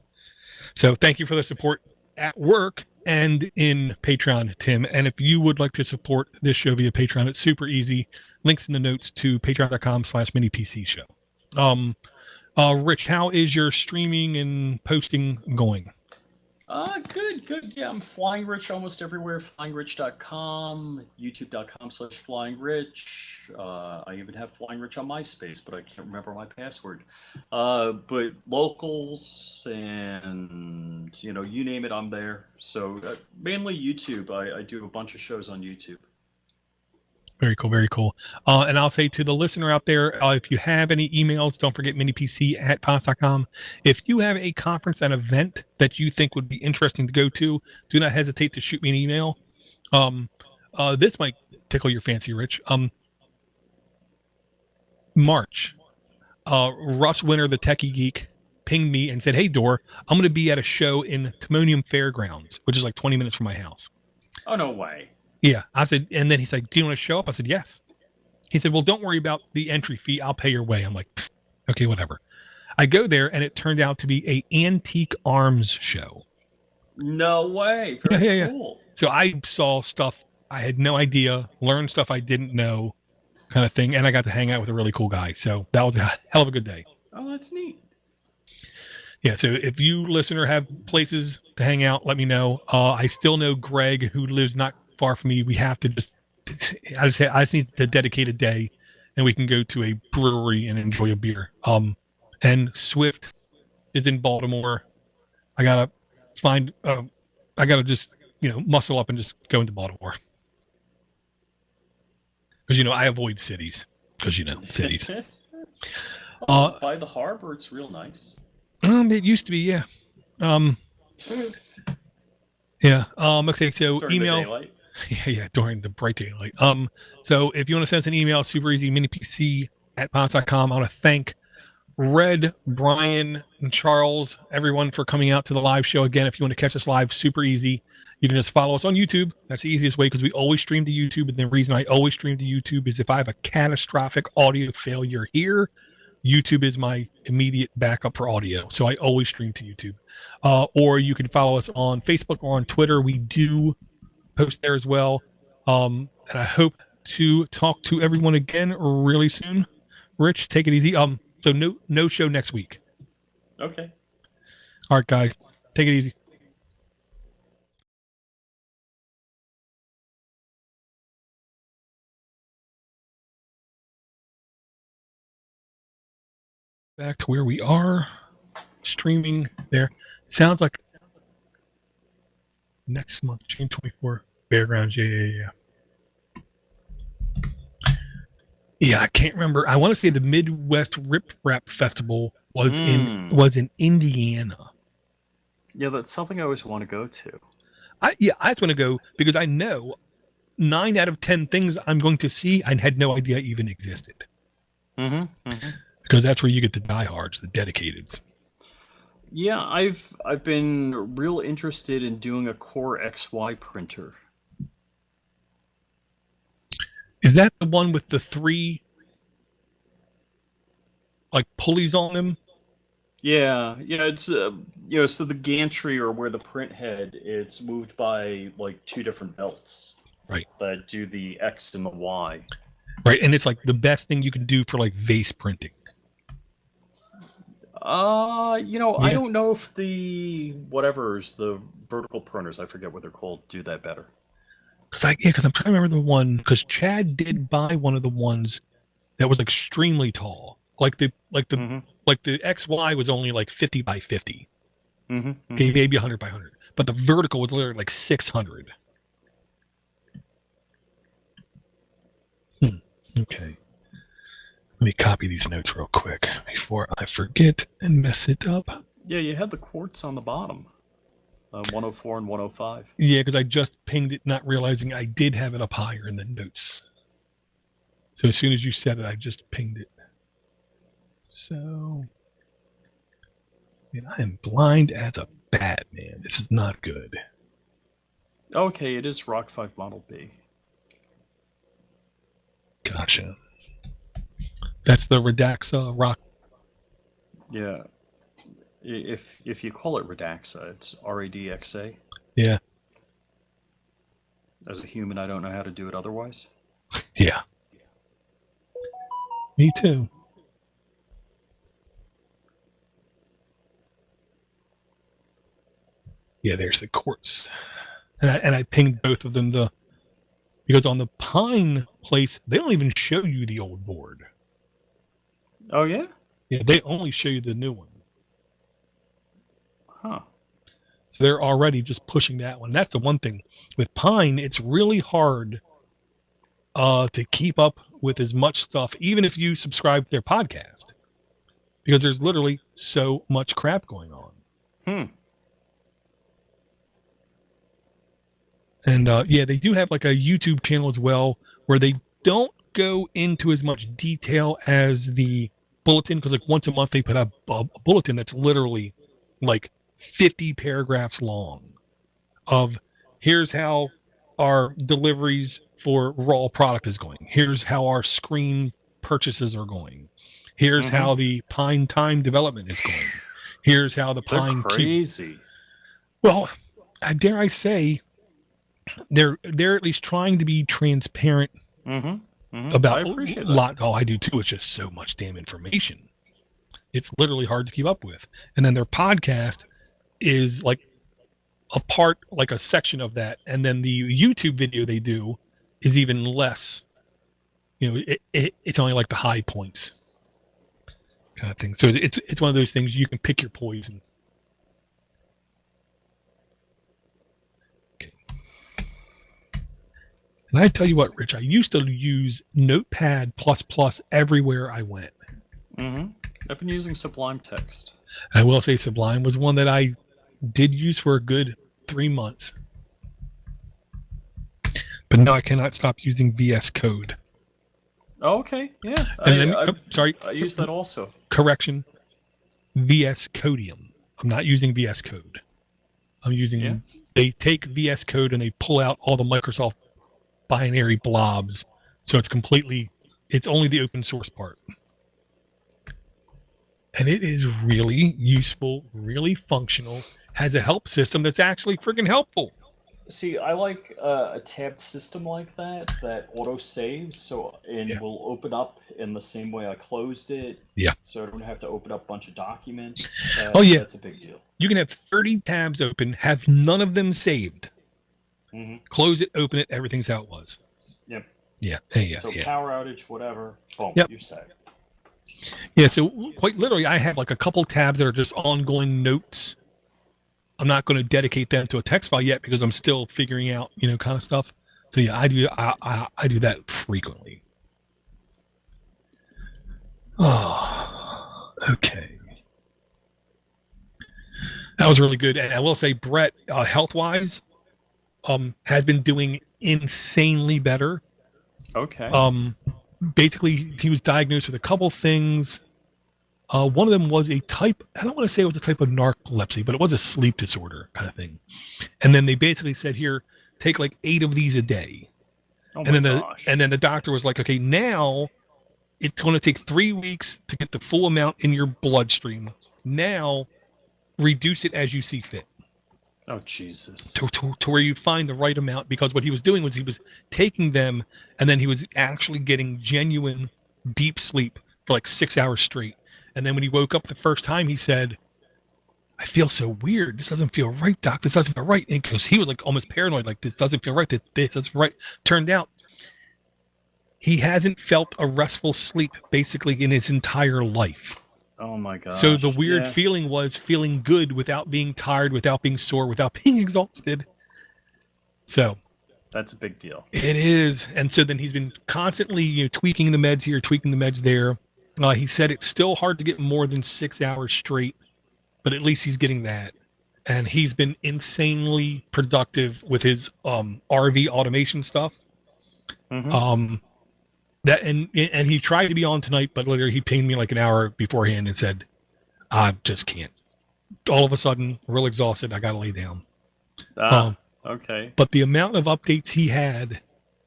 [SPEAKER 2] So thank you for the support at work and in Patreon, Tim. And if you would like to support this show via Patreon, it's super easy. Links in the notes to patreon.com/minipc show. Rich, how is your streaming and posting going?
[SPEAKER 1] Good. Yeah, I'm Flying Rich almost everywhere. FlyingRich.com, YouTube.com/FlyingRich. I even have Flying Rich on MySpace, but I can't remember my password. But locals and, you name it, I'm there. So mainly YouTube. I do a bunch of shows on YouTube.
[SPEAKER 2] Very cool. Very cool. And I'll say to the listener out there, if you have any emails, don't forget minipc@podnutz.com. If you have a conference and event that you think would be interesting to go to, do not hesitate to shoot me an email. This might tickle your fancy, Rich. March, Russ Winter, the techie geek, pinged me and said, "Hey, Dor, I'm going to be at a show in Timonium Fairgrounds, which is like 20 minutes from my house."
[SPEAKER 1] Oh, no way.
[SPEAKER 2] Yeah. I said, and then he's like, "Do you want to show up?" I said, "Yes." He said, "Well, don't worry about the entry fee. I'll pay your way." I'm like, okay, whatever. I go there and it turned out to be a antique arms show.
[SPEAKER 1] No way. Very cool.
[SPEAKER 2] So I saw stuff I had no idea, learned stuff I didn't know, kind of thing. And I got to hang out with a really cool guy. So that was a hell of a good day.
[SPEAKER 1] Oh, that's neat.
[SPEAKER 2] Yeah, so if you listener have places to hang out, let me know. I still know Greg, who lives not far from me. We have to I just need to dedicate a day, and we can go to a brewery and enjoy a beer. And Swift is in Baltimore. I gotta just muscle up and just go into Baltimore because I avoid cities because cities.
[SPEAKER 1] By the harbor, it's real nice.
[SPEAKER 2] It used to be, yeah. Yeah. Okay. So
[SPEAKER 1] during
[SPEAKER 2] email.
[SPEAKER 1] The daylight.
[SPEAKER 2] Yeah, during the bright daylight. So if you want to send us an email, super easy, minipc@podnutz.com. I want to thank Red, Brian, and Charles, everyone for coming out to the live show. Again, if you want to catch us live, super easy. You can just follow us on YouTube. That's the easiest way because we always stream to YouTube. And the reason I always stream to YouTube is if I have a catastrophic audio failure here, YouTube is my immediate backup for audio. So I always stream to YouTube. Or you can follow us on Facebook or on Twitter. We do post there as well. And I hope to talk to everyone again really soon. Rich, take it easy. So no show next week.
[SPEAKER 1] Okay.
[SPEAKER 2] All right, guys, take it easy. Back to where we are streaming there. Sounds like next month, June 24th, Fairgrounds. Yeah. Yeah, I can't remember. I want to say the Midwest Rip Rap Festival was in Indiana.
[SPEAKER 1] Yeah, that's something I always want to go to.
[SPEAKER 2] I just want to go because I know 9 out of 10 things I'm going to see I had no idea even existed. Because that's where you get the diehards, the dedicateds.
[SPEAKER 1] Mm-hmm. Mm-hmm.
[SPEAKER 2] All right, guys. Take it easy. Back to where we are streaming there. Sounds like next month, June 24th, Fairgrounds. Yeah. Yeah, I can't remember. I want to say the Midwest Rip Rap Festival was in Indiana. I just want to go because I know 9 out of 10 things I'm going to see I had no idea even existed. Because that's where you get the diehards, the dedicated.
[SPEAKER 1] Yeah, I've been real interested in doing a Core XY printer.
[SPEAKER 2] Is that the one with the three like pulleys on them?
[SPEAKER 1] Yeah, yeah, it's so the gantry or where the print head, it's moved by like two different belts
[SPEAKER 2] Right.
[SPEAKER 1] that do the X and the Y.
[SPEAKER 2] Right. And it's like the best thing you can do for like vase printing.
[SPEAKER 1] I
[SPEAKER 2] Yeah.
[SPEAKER 1] don't know if the vertical printers, I forget what they're called, do that better.
[SPEAKER 2] Because I'm trying to remember the one because Chad did buy one of the ones that was extremely tall.
[SPEAKER 1] Mm-hmm.
[SPEAKER 2] Like the XY was only like 50 by 50.
[SPEAKER 1] Mm-hmm.
[SPEAKER 2] Okay,
[SPEAKER 1] Mm-hmm.
[SPEAKER 2] maybe 100 by 100. But the vertical was literally like 600. Okay. Let me copy these notes real quick before I forget and mess it up.
[SPEAKER 1] Yeah, you had the quartz on the bottom. 104 and 105.
[SPEAKER 2] Yeah, because I just pinged it, not realizing I did have it up higher in the notes. So as soon as you said it, I just pinged it. So, man, I am blind as a bat, man. This is not good.
[SPEAKER 1] Okay, it is Rock 5 Model B.
[SPEAKER 2] Gotcha. That's the Redaxa rock.
[SPEAKER 1] Yeah. If you call it Redaxa, it's RADXA.
[SPEAKER 2] Yeah.
[SPEAKER 1] As a human, I don't know how to do it otherwise.
[SPEAKER 2] Yeah. Me too. Yeah, there's the quartz. And I pinged both of them because on the Pine place, they don't even show you the old board.
[SPEAKER 1] Oh, yeah?
[SPEAKER 2] Yeah, they only show you the new one.
[SPEAKER 1] Huh.
[SPEAKER 2] So they're already just pushing that one. That's the one thing. With Pine, it's really hard to keep up with as much stuff, even if you subscribe to their podcast. Because there's literally so much crap going on.
[SPEAKER 1] Hmm.
[SPEAKER 2] And yeah, they do have like a YouTube channel as well where they don't go into as much detail as the bulletin because like once a month they put up a bulletin that's literally like 50 paragraphs long of here's how our deliveries for raw product is going. Here's how our screen purchases are going. Here's
[SPEAKER 1] Mm-hmm.
[SPEAKER 2] how the Pine time development is going. Here's how the
[SPEAKER 1] They're
[SPEAKER 2] Pine
[SPEAKER 1] crazy.
[SPEAKER 2] Well, dare I say they're at least trying to be transparent
[SPEAKER 1] Mm-hmm. Mm-hmm.
[SPEAKER 2] about
[SPEAKER 1] I appreciate that.
[SPEAKER 2] lot. Oh, I do too. It's just so much damn information. It's literally hard to keep up with. And then their podcast is like a part, like a section of that. And then the YouTube video they do is even less. You know, it's only like the high points kind of thing. So it's one of those things you can pick your poison. Okay. And I tell you what, Rich, I used to use Notepad++ everywhere I went.
[SPEAKER 1] Mm-hmm. I've been using Sublime Text.
[SPEAKER 2] I will say Sublime was one that I did use for a good 3 months. But now I cannot stop using VS Code.
[SPEAKER 1] Oh, okay, yeah.
[SPEAKER 2] Sorry.
[SPEAKER 1] I use that also.
[SPEAKER 2] Correction. VS Codium. I'm not using VS Code. I'm using...
[SPEAKER 1] Yeah.
[SPEAKER 2] They take VS Code and they pull out all the Microsoft binary blobs. So it's only the open source part. And it is really useful, really functional, has a help system that's actually freaking helpful.
[SPEAKER 1] See, I like a tabbed system like that auto saves, will open up in the same way I closed it.
[SPEAKER 2] Yeah.
[SPEAKER 1] So I don't have to open up a bunch of documents.
[SPEAKER 2] Oh, yeah.
[SPEAKER 1] That's a big deal.
[SPEAKER 2] You can have 30 tabs open, have none of them saved.
[SPEAKER 1] Mm-hmm.
[SPEAKER 2] Close it, open it, everything's how it was.
[SPEAKER 1] Yep.
[SPEAKER 2] Yeah.
[SPEAKER 1] So power outage, whatever, boom,
[SPEAKER 2] Yep.
[SPEAKER 1] you're set.
[SPEAKER 2] Yeah, so quite literally, I have like a couple tabs that are just ongoing notes. I'm not going to dedicate them to a text file yet because I'm still figuring out, kind of stuff. So yeah, I do that frequently. Oh, okay. That was really good, and I will say, Brett, health-wise, has been doing insanely better.
[SPEAKER 1] Okay.
[SPEAKER 2] Basically, he was diagnosed with a couple things. One of them was a type, I don't want to say it was a type of narcolepsy, but it was a sleep disorder kind of thing. And then they basically said, here, take like 8 of these a day.
[SPEAKER 1] Oh
[SPEAKER 2] And
[SPEAKER 1] my
[SPEAKER 2] then
[SPEAKER 1] gosh.
[SPEAKER 2] the doctor was like, okay, now it's going to take 3 weeks to get the full amount in your bloodstream. Now reduce it as you see fit.
[SPEAKER 1] Oh, Jesus.
[SPEAKER 2] To where you find the right amount, because what he was doing was he was taking them and then he was actually getting genuine deep sleep for like 6 hours straight. And then when he woke up the first time, he said, I feel so weird. This doesn't feel right, doc. This doesn't feel right. And because he was like almost paranoid, like this doesn't feel right. This doesn't right. Turned out he hasn't felt a restful sleep basically in his entire life.
[SPEAKER 1] Oh my gosh.
[SPEAKER 2] So the weird feeling was feeling good without being tired, without being sore, without being exhausted. So
[SPEAKER 1] that's a big deal.
[SPEAKER 2] It is. And so then he's been constantly, tweaking the meds here, tweaking the meds there. He said it's still hard to get more than 6 hours straight, but at least he's getting that. And he's been insanely productive with his RV automation stuff.
[SPEAKER 1] Mm-hmm.
[SPEAKER 2] That and he tried to be on tonight, but literally he pinged me like an hour beforehand and said, I just can't. All of a sudden, real exhausted. I got to lay down.
[SPEAKER 1] Okay.
[SPEAKER 2] But the amount of updates he had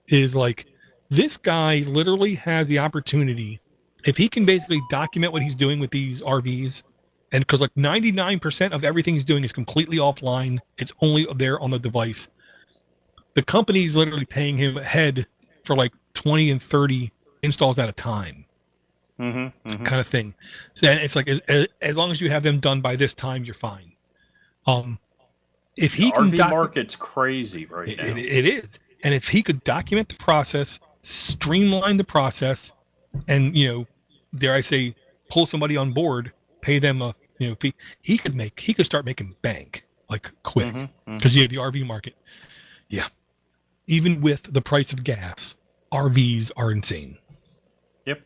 [SPEAKER 2] is like, this guy literally has the opportunity, if he can basically document what he's doing with these RVs, and because like 99% of everything he's doing is completely offline, it's only there on the device. The company's literally paying him ahead for like 20 and 30 installs at a time, kind of thing. So it's like, as long as you have them done by this time, you're fine. If he
[SPEAKER 1] the RV market's crazy right now.
[SPEAKER 2] It is. And if he could document the process, streamline the process, and, dare I say, pull somebody on board, pay them a fee, he could start making bank like quick. Because you have the RV market. Yeah. Even with the price of gas, RVs are insane.
[SPEAKER 1] Yep.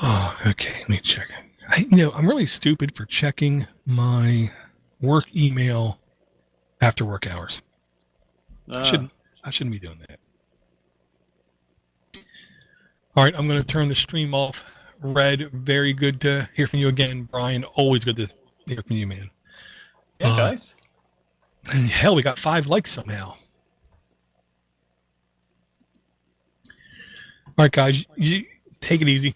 [SPEAKER 2] Oh, okay. Let me check. I'm really stupid for checking my work email after work hours. I shouldn't be doing that. All right, I'm going to turn the stream off. Red, very good to hear from you again. Brian, always good to hear from you, man.
[SPEAKER 1] Yeah, guys.
[SPEAKER 2] And hell, we got 5 likes somehow. All right, guys, you take it easy.